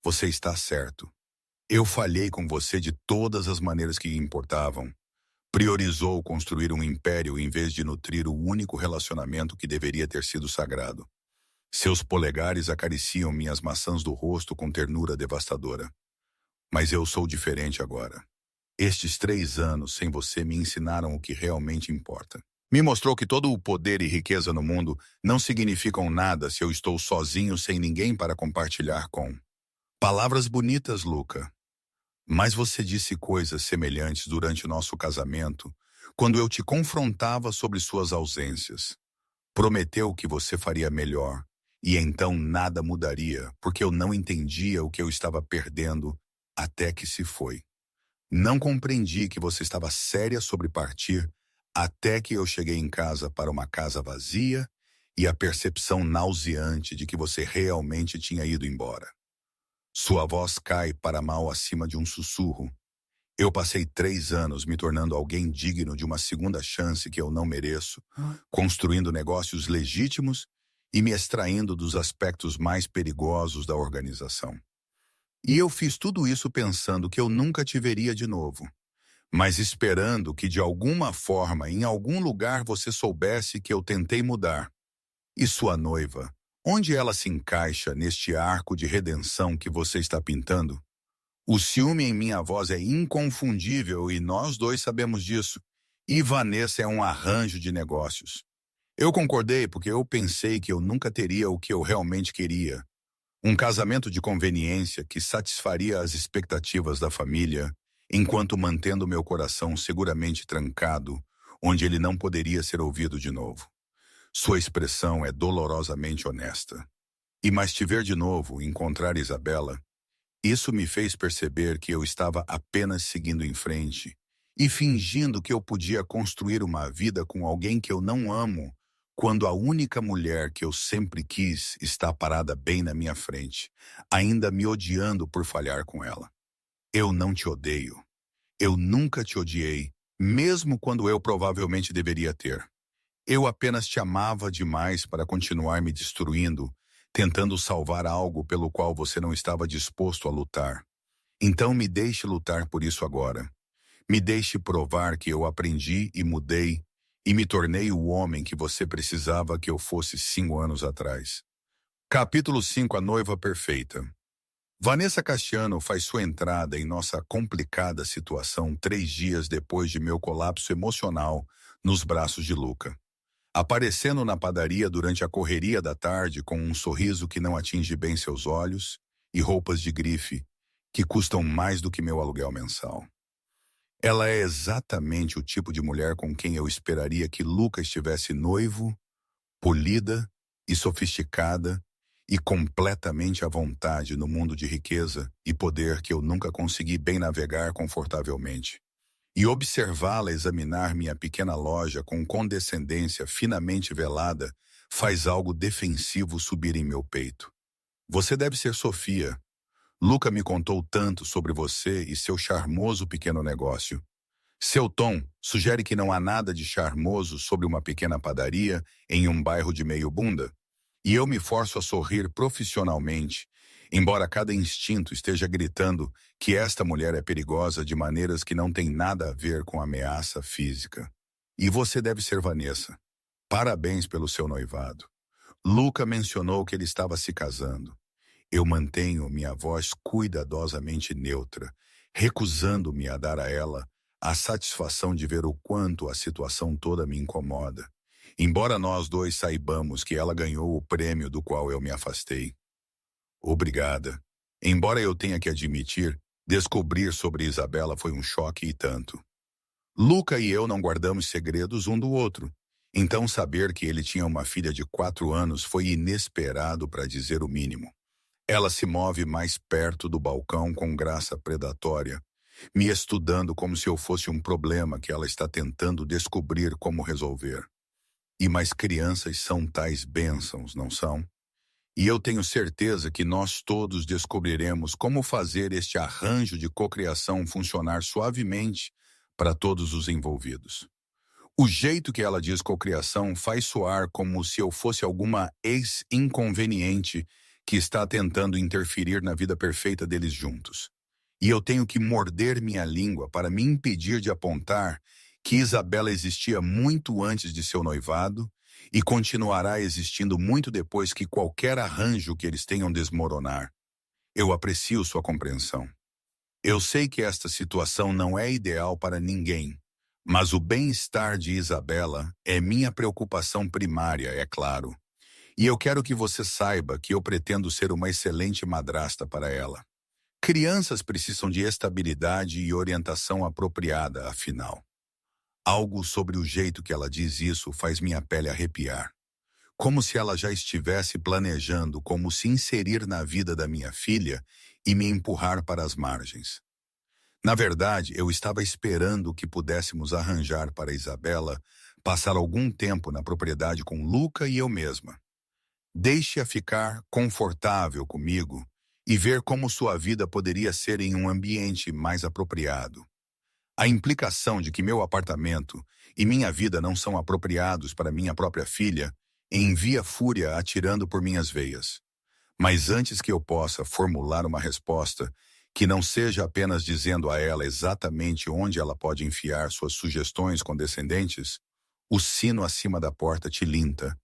Você está certo. Eu falhei com você de todas as maneiras que importavam. Priorizou construir um império em vez de nutrir o único relacionamento que deveria ter sido sagrado. Seus polegares acariciam minhas maçãs do rosto com ternura devastadora. Mas eu sou diferente agora. Estes 3 anos sem você me ensinaram o que realmente importa. Me mostrou que todo o poder e riqueza no mundo não significam nada se eu estou sozinho sem ninguém para compartilhar com. Palavras bonitas, Luca. Mas você disse coisas semelhantes durante o nosso casamento, quando eu te confrontava sobre suas ausências. Prometeu que você faria melhor, e então nada mudaria, porque eu não entendia o que eu estava perdendo até que se foi. Não compreendi que você estava séria sobre partir, até que eu cheguei em casa para uma casa vazia e a percepção nauseante de que você realmente tinha ido embora. Sua voz cai para mal acima de um sussurro. Eu passei 3 anos me tornando alguém digno de uma segunda chance que eu não mereço, construindo negócios legítimos e me extraindo dos aspectos mais perigosos da organização. E eu fiz tudo isso pensando que eu nunca te veria de novo, mas esperando que de alguma forma, em algum lugar você soubesse que eu tentei mudar. E sua noiva, onde ela se encaixa neste arco de redenção que você está pintando? O ciúme em minha voz é inconfundível e nós dois sabemos disso. E Vanessa é um arranjo de negócios. Eu concordei porque eu pensei que eu nunca teria o que eu realmente queria. Um casamento de conveniência que satisfaria as expectativas da família, enquanto mantendo meu coração seguramente trancado, onde ele não poderia ser ouvido de novo. Sua expressão é dolorosamente honesta. E mais te ver de novo, encontrar Isabela, isso me fez perceber que eu estava apenas seguindo em frente e fingindo que eu podia construir uma vida com alguém que eu não amo, quando a única mulher que eu sempre quis está parada bem na minha frente, ainda me odiando por falhar com ela. Eu não te odeio. Eu nunca te odiei, mesmo quando eu provavelmente deveria ter. Eu apenas te amava demais para continuar me destruindo, tentando salvar algo pelo qual você não estava disposto a lutar. Então me deixe lutar por isso agora. Me deixe provar que eu aprendi e mudei e me tornei o homem que você precisava que eu fosse 5 anos atrás. Capítulo 5. A noiva perfeita. Vanessa Castiano faz sua entrada em nossa complicada situação 3 dias depois de meu colapso emocional nos braços de Luca. Aparecendo na padaria durante a correria da tarde com um sorriso que não atinge bem seus olhos e roupas de grife que custam mais do que meu aluguel mensal. Ela é exatamente o tipo de mulher com quem eu esperaria que Luca estivesse noivo, polida e sofisticada e completamente à vontade no mundo de riqueza e poder que eu nunca consegui bem navegar confortavelmente. E observá-la examinar minha pequena loja com condescendência finamente velada faz algo defensivo subir em meu peito. Você deve ser Sofia. Luca me contou tanto sobre você e seu charmoso pequeno negócio. Seu tom sugere que não há nada de charmoso sobre uma pequena padaria em um bairro de meio bunda. E eu me forço a sorrir profissionalmente, embora cada instinto esteja gritando que esta mulher é perigosa de maneiras que não têm nada a ver com ameaça física. E você deve ser Vanessa. Parabéns pelo seu noivado. Luca mencionou que ele estava se casando. Eu mantenho minha voz cuidadosamente neutra, recusando-me a dar a ela a satisfação de ver o quanto a situação toda me incomoda, embora nós dois saibamos que ela ganhou o prêmio do qual eu me afastei. Obrigada. Embora eu tenha que admitir, descobrir sobre Isabela foi um choque e tanto. Luca e eu não guardamos segredos um do outro, então saber que ele tinha uma filha de 4 anos foi inesperado para dizer o mínimo. Ela se move mais perto do balcão com graça predatória, me estudando como se eu fosse um problema que ela está tentando descobrir como resolver. E mais crianças são tais bênçãos, não são? E eu tenho certeza que nós todos descobriremos como fazer este arranjo de cocriação funcionar suavemente para todos os envolvidos. O jeito que ela diz cocriação faz soar como se eu fosse alguma ex-inconveniente que está tentando interferir na vida perfeita deles juntos. E eu tenho que morder minha língua para me impedir de apontar que Isabela existia muito antes de seu noivado e continuará existindo muito depois que qualquer arranjo que eles tenham desmoronar. Eu aprecio sua compreensão. Eu sei que esta situação não é ideal para ninguém, mas o bem-estar de Isabela é minha preocupação primária, é claro. E eu quero que você saiba que eu pretendo ser uma excelente madrasta para ela. Crianças precisam de estabilidade e orientação apropriada, afinal. Algo sobre o jeito que ela diz isso faz minha pele arrepiar. Como se ela já estivesse planejando como se inserir na vida da minha filha e me empurrar para as margens. Na verdade, eu estava esperando que pudéssemos arranjar para Isabela passar algum tempo na propriedade com Luca e eu mesma. Deixe-a ficar confortável comigo e ver como sua vida poderia ser em um ambiente mais apropriado. A implicação de que meu apartamento e minha vida não são apropriados para minha própria filha envia fúria atirando por minhas veias. Mas antes que eu possa formular uma resposta que não seja apenas dizendo a ela exatamente onde ela pode enfiar suas sugestões condescendentes, o sino acima da porta tilinta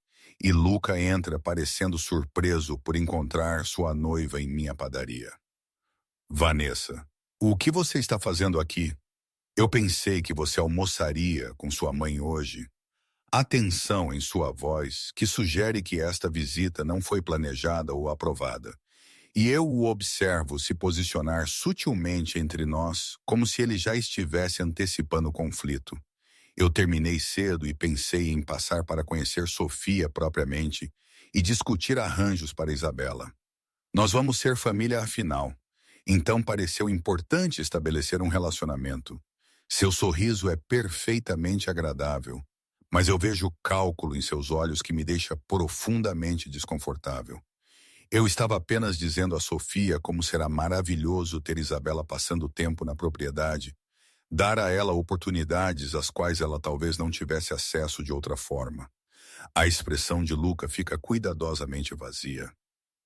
e Luca entra parecendo surpreso por encontrar sua noiva em minha padaria. Vanessa, o que você está fazendo aqui? Eu pensei que você almoçaria com sua mãe hoje. Há tensão em sua voz que sugere que esta visita não foi planejada ou aprovada. E eu o observo se posicionar sutilmente entre nós, como se ele já estivesse antecipando o conflito. Eu terminei cedo e pensei em passar para conhecer Sofia propriamente e discutir arranjos para Isabela. Nós vamos ser família afinal. Então pareceu importante estabelecer um relacionamento. Seu sorriso é perfeitamente agradável, mas eu vejo cálculo em seus olhos que me deixa profundamente desconfortável. Eu estava apenas dizendo a Sofia como será maravilhoso ter Isabela passando tempo na propriedade, dar a ela oportunidades às quais ela talvez não tivesse acesso de outra forma. A expressão de Luca fica cuidadosamente vazia.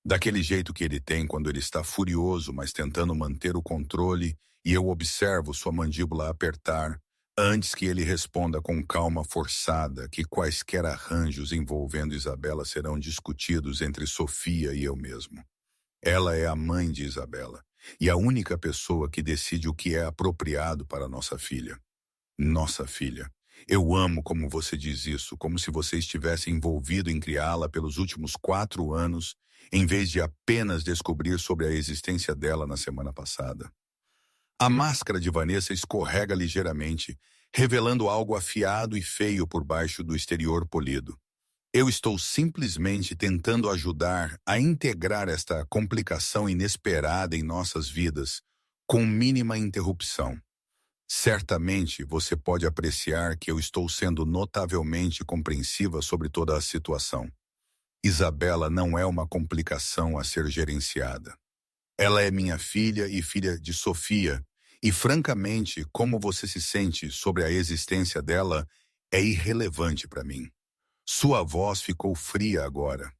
Daquele jeito que ele tem quando ele está furioso, mas tentando manter o controle, e eu observo sua mandíbula apertar, antes que ele responda com calma forçada que quaisquer arranjos envolvendo Isabela serão discutidos entre Sofia e eu mesmo. Ela é a mãe de Isabela, e a única pessoa que decide o que é apropriado para nossa filha. Nossa filha. Eu amo como você diz isso, como se você estivesse envolvido em criá-la pelos últimos 4 anos, em vez de apenas descobrir sobre a existência dela na semana passada. A máscara de Vanessa escorrega ligeiramente, revelando algo afiado e feio por baixo do exterior polido. Eu estou simplesmente tentando ajudar a integrar esta complicação inesperada em nossas vidas, com mínima interrupção. Certamente você pode apreciar que eu estou sendo notavelmente compreensiva sobre toda a situação. Isabela não é uma complicação a ser gerenciada. Ela é minha filha e filha de Sofia, e francamente, como você se sente sobre a existência dela é irrelevante para mim. Sua voz ficou fria agora.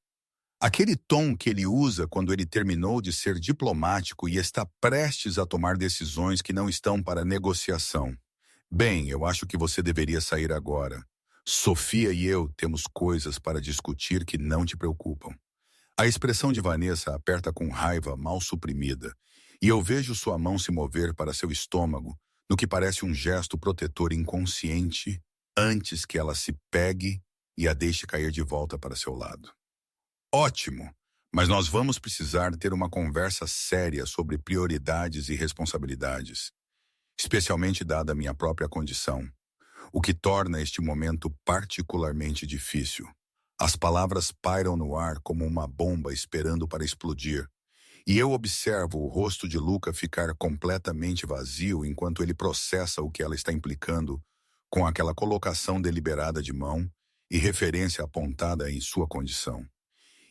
Aquele tom que ele usa quando ele terminou de ser diplomático e está prestes a tomar decisões que não estão para negociação. Bem, eu acho que você deveria sair agora. Sofia e eu temos coisas para discutir que não te preocupam. A expressão de Vanessa aperta com raiva mal suprimida, e eu vejo sua mão se mover para seu estômago, no que parece um gesto protetor inconsciente, antes que ela se pegue e a deixe cair de volta para seu lado. Ótimo, mas nós vamos precisar ter uma conversa séria sobre prioridades e responsabilidades, especialmente dada a minha própria condição, o que torna este momento particularmente difícil. As palavras pairam no ar como uma bomba esperando para explodir, e eu observo o rosto de Luca ficar completamente vazio enquanto ele processa o que ela está implicando com aquela colocação deliberada de mão e referência apontada em sua condição.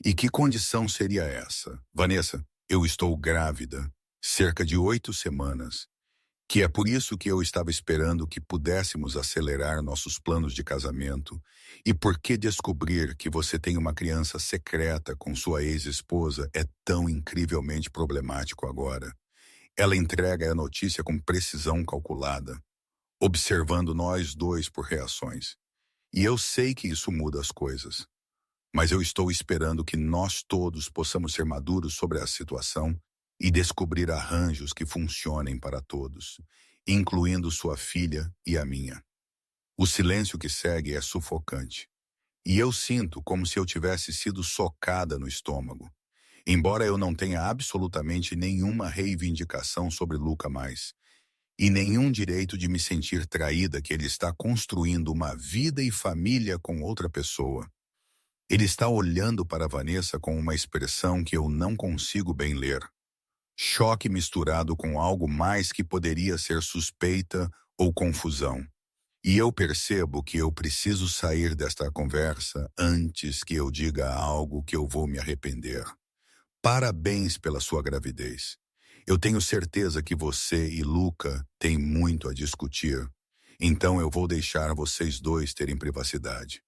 E que condição seria essa? Vanessa, eu estou grávida, cerca de 8 semanas, que é por isso que eu estava esperando que pudéssemos acelerar nossos planos de casamento, e por que descobrir que você tem uma criança secreta com sua ex-esposa é tão incrivelmente problemático agora. Ela entrega a notícia com precisão calculada, observando nós dois por reações. E eu sei que isso muda as coisas. Mas eu estou esperando que nós todos possamos ser maduros sobre a situação e descobrir arranjos que funcionem para todos, incluindo sua filha e a minha. O silêncio que segue é sufocante. E eu sinto como se eu tivesse sido socada no estômago. Embora eu não tenha absolutamente nenhuma reivindicação sobre Luca mais, e nenhum direito de me sentir traída que ele está construindo uma vida e família com outra pessoa. Ele está olhando para Vanessa com uma expressão que eu não consigo bem ler. Choque misturado com algo mais que poderia ser suspeita ou confusão. E eu percebo que eu preciso sair desta conversa antes que eu diga algo que eu vou me arrepender. Parabéns pela sua gravidez. Eu tenho certeza que você e Luca têm muito a discutir. Então eu vou deixar vocês dois terem privacidade.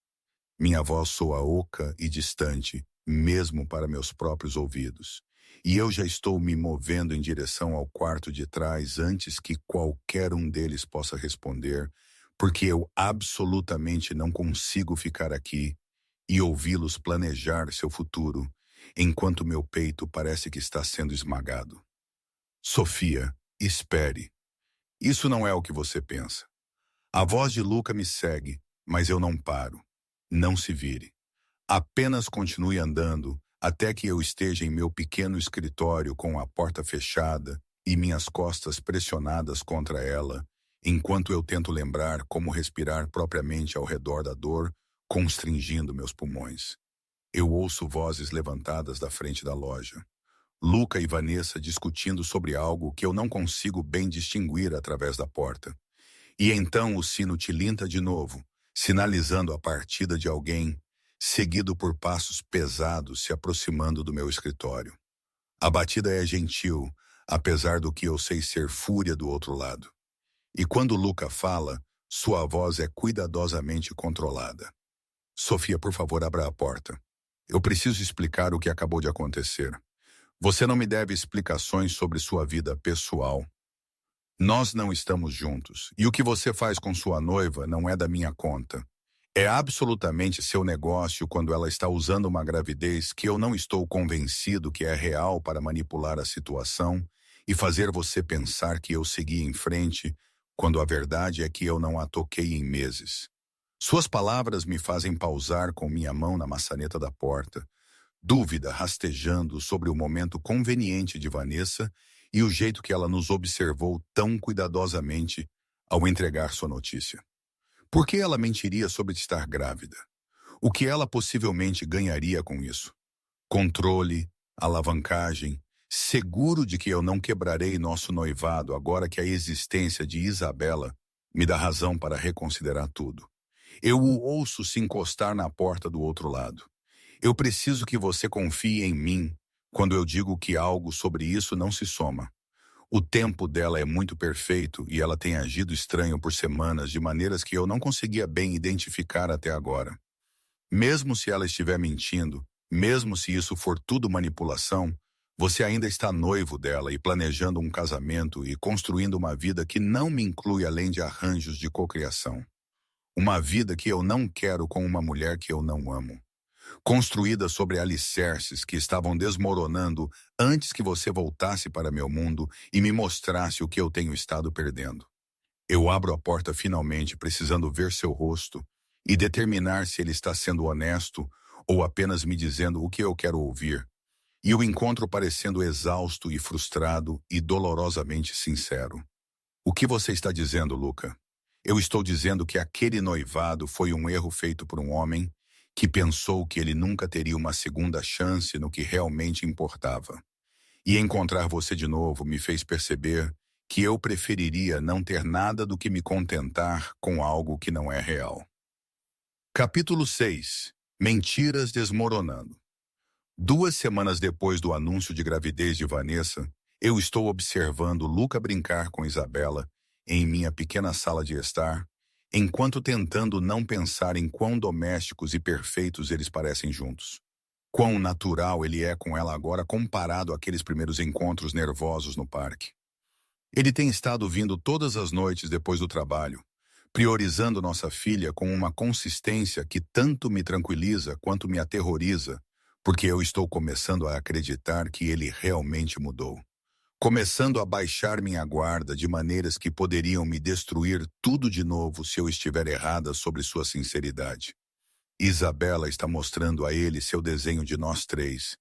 Minha voz soa oca e distante, mesmo para meus próprios ouvidos. E eu já estou me movendo em direção ao quarto de trás antes que qualquer um deles possa responder, porque eu absolutamente não consigo ficar aqui e ouvi-los planejar seu futuro, enquanto meu peito parece que está sendo esmagado. Sofia, espere. Isso não é o que você pensa. A voz de Luca me segue, mas eu não paro. Não se vire. Apenas continue andando até que eu esteja em meu pequeno escritório com a porta fechada e minhas costas pressionadas contra ela, enquanto eu tento lembrar como respirar propriamente ao redor da dor, constringindo meus pulmões. Eu ouço vozes levantadas da frente da loja. Luca e Vanessa discutindo sobre algo que eu não consigo bem distinguir através da porta. E então o sino tilinta de novo, sinalizando a partida de alguém, seguido por passos pesados se aproximando do meu escritório. A batida é gentil, apesar do que eu sei ser fúria do outro lado. E quando Luca fala, sua voz é cuidadosamente controlada. Sofia, por favor, abra a porta. Eu preciso explicar o que acabou de acontecer. Você não me deve explicações sobre sua vida pessoal. Nós não estamos juntos, e o que você faz com sua noiva não é da minha conta. É absolutamente seu negócio quando ela está usando uma gravidez que eu não estou convencido que é real para manipular a situação e fazer você pensar que eu segui em frente, quando a verdade é que eu não a toquei em meses. Suas palavras me fazem pausar com minha mão na maçaneta da porta, dúvida rastejando sobre o momento conveniente de Vanessa e o jeito que ela nos observou tão cuidadosamente ao entregar sua notícia. Por que ela mentiria sobre estar grávida? O que ela possivelmente ganharia com isso? Controle, alavancagem, seguro de que eu não quebrarei nosso noivado agora que a existência de Isabela me dá razão para reconsiderar tudo. Eu o ouço se encostar na porta do outro lado. Eu preciso que você confie em mim quando eu digo que algo sobre isso não se soma. O tempo dela é muito perfeito e ela tem agido estranho por semanas de maneiras que eu não conseguia bem identificar até agora. Mesmo se ela estiver mentindo, mesmo se isso for tudo manipulação, você ainda está noivo dela e planejando um casamento e construindo uma vida que não me inclui além de arranjos de cocriação. Uma vida que eu não quero com uma mulher que eu não amo. Construída sobre alicerces que estavam desmoronando antes que você voltasse para meu mundo e me mostrasse o que eu tenho estado perdendo. Eu abro a porta finalmente, precisando ver seu rosto e determinar se ele está sendo honesto ou apenas me dizendo o que eu quero ouvir. E o encontro parecendo exausto e frustrado e dolorosamente sincero. O que você está dizendo, Luca? Eu estou dizendo que aquele noivado foi um erro feito por um homem que pensou que ele nunca teria uma segunda chance no que realmente importava. E encontrar você de novo me fez perceber que eu preferiria não ter nada do que me contentar com algo que não é real. Capítulo 6. Mentiras desmoronando. 2 semanas depois do anúncio de gravidez de Vanessa, eu estou observando Luca brincar com Isabela em minha pequena sala de estar, enquanto tentando não pensar em quão domésticos e perfeitos eles parecem juntos. Quão natural ele é com ela agora comparado àqueles primeiros encontros nervosos no parque. Ele tem estado vindo todas as noites depois do trabalho, priorizando nossa filha com uma consistência que tanto me tranquiliza quanto me aterroriza, porque eu estou começando a acreditar que ele realmente mudou. Começando a baixar minha guarda de maneiras que poderiam me destruir tudo de novo se eu estiver errada sobre sua sinceridade. Isabela está mostrando a ele seu desenho de nós três,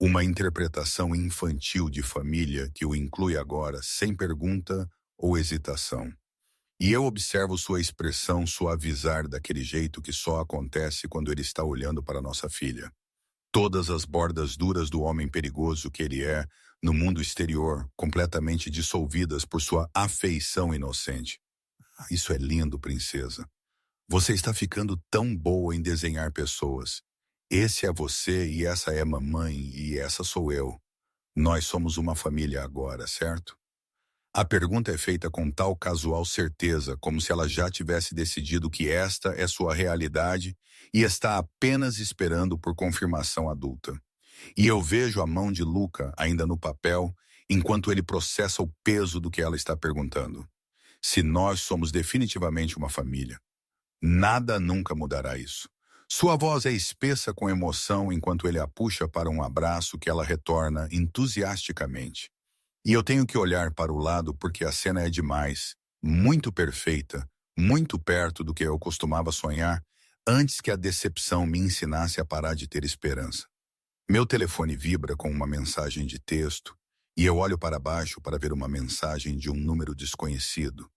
uma interpretação infantil de família que o inclui agora sem pergunta ou hesitação. E eu observo sua expressão suavizar daquele jeito que só acontece quando ele está olhando para nossa filha. Todas as bordas duras do homem perigoso que ele é, no mundo exterior, completamente dissolvidas por sua afeição inocente. Isso é lindo, princesa. Você está ficando tão boa em desenhar pessoas. Esse é você e essa é mamãe e essa sou eu. Nós somos uma família agora, certo? A pergunta é feita com tal casual certeza, como se ela já tivesse decidido que esta é sua realidade e está apenas esperando por confirmação adulta. E eu vejo a mão de Luca ainda no papel, enquanto ele processa o peso do que ela está perguntando. Se nós somos definitivamente uma família, nada nunca mudará isso. Sua voz é espessa com emoção enquanto ele a puxa para um abraço que ela retorna entusiasticamente. E eu tenho que olhar para o lado porque a cena é demais, muito perfeita, muito perto do que eu costumava sonhar antes que a decepção me ensinasse a parar de ter esperança. Meu telefone vibra com uma mensagem de texto e eu olho para baixo para ver uma mensagem de um número desconhecido.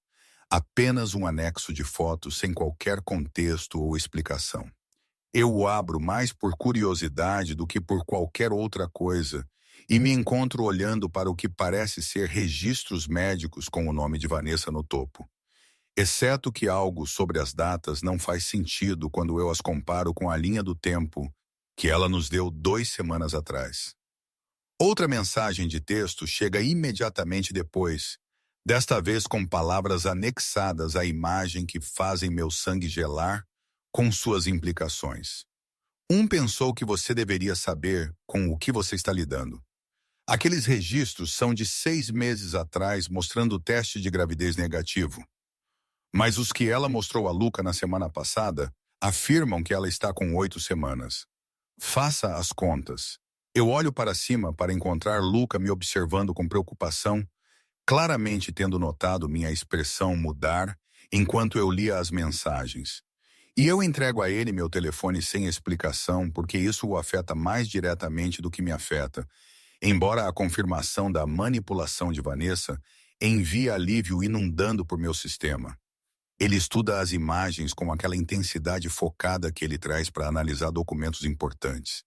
Apenas um anexo de fotos sem qualquer contexto ou explicação. Eu o abro mais por curiosidade do que por qualquer outra coisa e me encontro olhando para o que parece ser registros médicos com o nome de Vanessa no topo. Exceto que algo sobre as datas não faz sentido quando eu as comparo com a linha do tempo que ela nos deu 2 semanas atrás. Outra mensagem de texto chega imediatamente depois, desta vez com palavras anexadas à imagem que fazem meu sangue gelar com suas implicações. Um pensou que você deveria saber com o que você está lidando. Aqueles registros são de 6 meses atrás, mostrando o teste de gravidez negativo. Mas os que ela mostrou a Luca na semana passada afirmam que ela está com 8 semanas. Faça as contas. Eu olho para cima para encontrar Luca me observando com preocupação, claramente tendo notado minha expressão mudar enquanto eu lia as mensagens. E eu entrego a ele meu telefone sem explicação, porque isso o afeta mais diretamente do que me afeta, embora a confirmação da manipulação de Vanessa envie alívio inundando por meu sistema. Ele estuda as imagens com aquela intensidade focada que ele traz para analisar documentos importantes.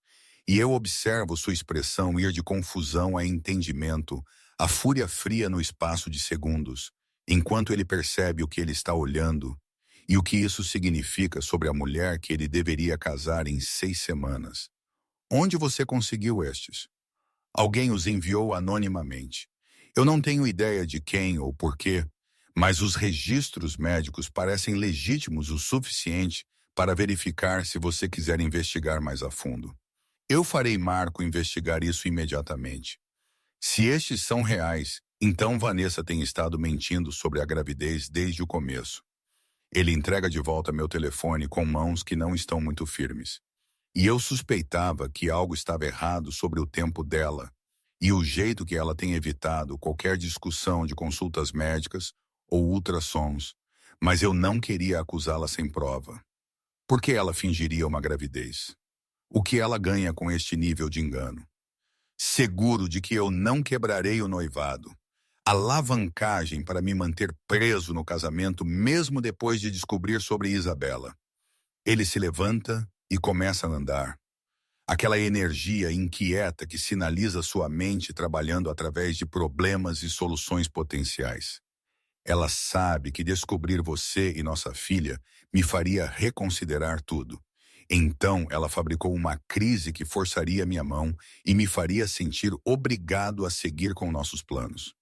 E eu observo sua expressão ir de confusão a entendimento, a fúria fria no espaço de segundos, enquanto ele percebe o que ele está olhando e o que isso significa sobre a mulher que ele deveria casar em 6 semanas. Onde você conseguiu estes? Alguém os enviou anonimamente. Eu não tenho ideia de quem ou porquê, mas os registros médicos parecem legítimos o suficiente para verificar se você quiser investigar mais a fundo. Eu farei Marco investigar isso imediatamente. Se estes são reais, então Vanessa tem estado mentindo sobre a gravidez desde o começo. Ele entrega de volta meu telefone com mãos que não estão muito firmes. E eu suspeitava que algo estava errado sobre o tempo dela e o jeito que ela tem evitado qualquer discussão de consultas médicas ou ultrassons, mas eu não queria acusá-la sem prova. Por que ela fingiria uma gravidez? O que ela ganha com este nível de engano? Seguro de que eu não quebrarei o noivado. Alavancagem para me manter preso no casamento mesmo depois de descobrir sobre Isabela. Ele se levanta e começa a andar. Aquela energia inquieta que sinaliza sua mente trabalhando através de problemas e soluções potenciais. Ela sabe que descobrir você e nossa filha me faria reconsiderar tudo. Então, ela fabricou uma crise que forçaria minha mão e me faria sentir obrigado a seguir com nossos planos.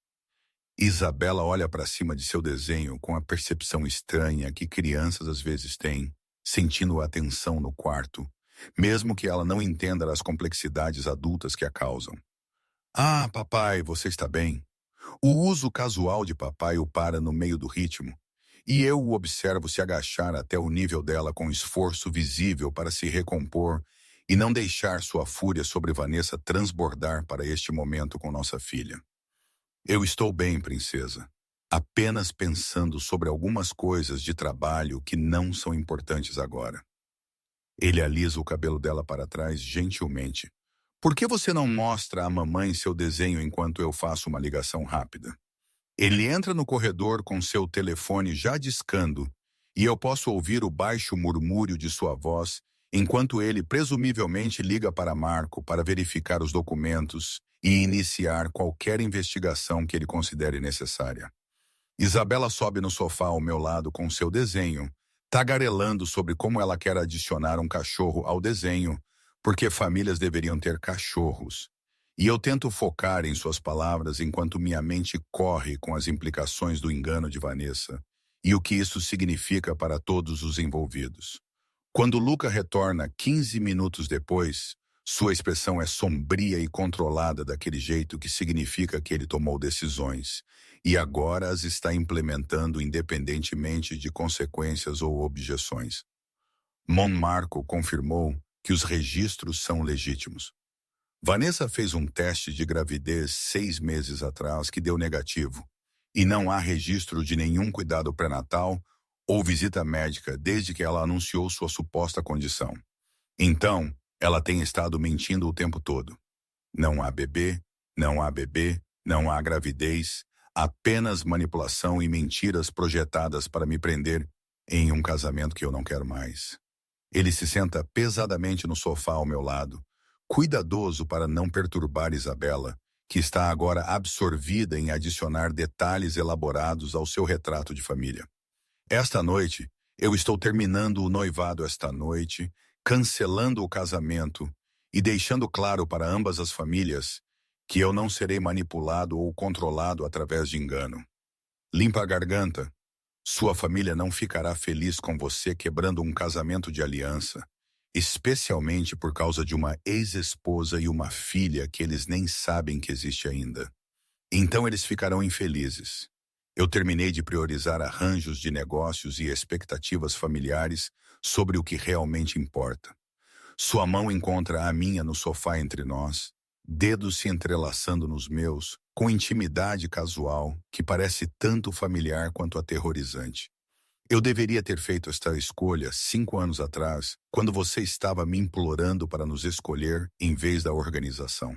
Isabela olha para cima de seu desenho com a percepção estranha que crianças às vezes têm, sentindo a tensão no quarto, mesmo que ela não entenda as complexidades adultas que a causam. Ah, papai, você está bem? O uso casual de papai o para no meio do ritmo, e eu o observo se agachar até o nível dela com esforço visível para se recompor e não deixar sua fúria sobre Vanessa transbordar para este momento com nossa filha. Eu estou bem, princesa. Apenas pensando sobre algumas coisas de trabalho que não são importantes agora. Ele alisa o cabelo dela para trás gentilmente. Por que você não mostra à mamãe seu desenho enquanto eu faço uma ligação rápida? Ele entra no corredor com seu telefone já discando e eu posso ouvir o baixo murmúrio de sua voz enquanto ele presumivelmente liga para Marco para verificar os documentos e iniciar qualquer investigação que ele considere necessária. Isabela sobe no sofá ao meu lado com seu desenho, tagarelando sobre como ela quer adicionar um cachorro ao desenho, porque famílias deveriam ter cachorros. E eu tento focar em suas palavras enquanto minha mente corre com as implicações do engano de Vanessa e o que isso significa para todos os envolvidos. Quando Luca retorna 15 minutos depois, sua expressão é sombria e controlada daquele jeito que significa que ele tomou decisões e agora as está implementando independentemente de consequências ou objeções. Marco confirmou que os registros são legítimos. Vanessa fez um teste de gravidez 6 meses atrás que deu negativo, e não há registro de nenhum cuidado pré-natal ou visita médica desde que ela anunciou sua suposta condição. Então, ela tem estado mentindo o tempo todo. Não há bebê, não há bebê, não há gravidez, apenas manipulação e mentiras projetadas para me prender em um casamento que eu não quero mais. Ele se senta pesadamente no sofá ao meu lado, cuidadoso para não perturbar Isabela, que está agora absorvida em adicionar detalhes elaborados ao seu retrato de família. Esta noite, eu estou terminando o noivado esta noite, cancelando o casamento e deixando claro para ambas as famílias que eu não serei manipulado ou controlado através de engano. Limpa a garganta. Sua família não ficará feliz com você quebrando um casamento de aliança, especialmente por causa de uma ex-esposa e uma filha que eles nem sabem que existe ainda. Então eles ficarão infelizes. Eu terminei de priorizar arranjos de negócios e expectativas familiares sobre o que realmente importa. Sua mão encontra a minha no sofá entre nós, dedos se entrelaçando nos meus, com intimidade casual que parece tanto familiar quanto aterrorizante. Eu deveria ter feito esta escolha 5 anos atrás, quando você estava me implorando para nos escolher em vez da organização.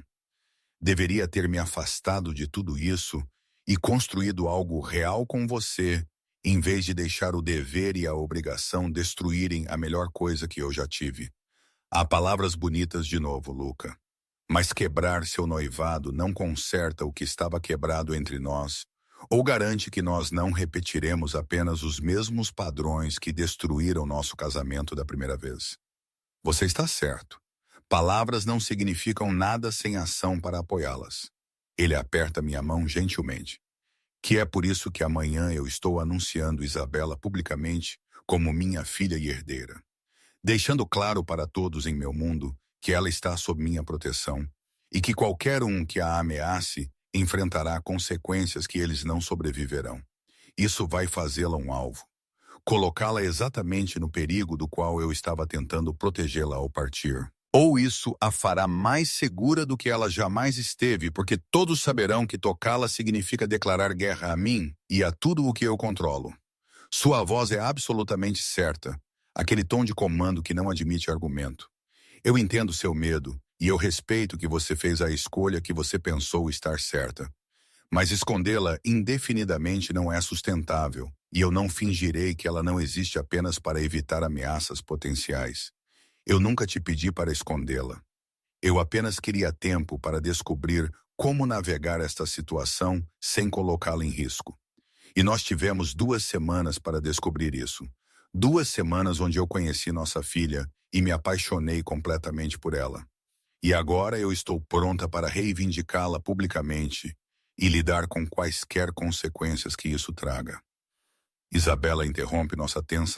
Deveria ter me afastado de tudo isso e construído algo real com você, em vez de deixar o dever e a obrigação destruírem a melhor coisa que eu já tive. Há palavras bonitas de novo, Luca. Mas quebrar seu noivado não conserta o que estava quebrado entre nós, ou garante que nós não repetiremos apenas os mesmos padrões que destruíram nosso casamento da primeira vez. Você está certo. Palavras não significam nada sem ação para apoiá-las. Ele aperta minha mão gentilmente. Que é por isso que amanhã eu estou anunciando Isabela publicamente como minha filha e herdeira, deixando claro para todos em meu mundo que ela está sob minha proteção e que qualquer um que a ameace enfrentará consequências que eles não sobreviverão. Isso vai fazê-la um alvo, colocá-la exatamente no perigo do qual eu estava tentando protegê-la ao partir. Ou isso a fará mais segura do que ela jamais esteve, porque todos saberão que tocá-la significa declarar guerra a mim e a tudo o que eu controlo. Sua voz é absolutamente certa, aquele tom de comando que não admite argumento. Eu entendo seu medo e eu respeito que você fez a escolha que você pensou estar certa. Mas escondê-la indefinidamente não é sustentável, e eu não fingirei que ela não existe apenas para evitar ameaças potenciais. Eu nunca te pedi para escondê-la. Eu apenas queria tempo para descobrir como navegar esta situação sem colocá-la em risco. E nós tivemos 2 semanas para descobrir isso. 2 semanas onde eu conheci nossa filha e me apaixonei completamente por ela. E agora eu estou pronta para reivindicá-la publicamente e lidar com quaisquer consequências que isso traga. Isabela interrompe nossa tensa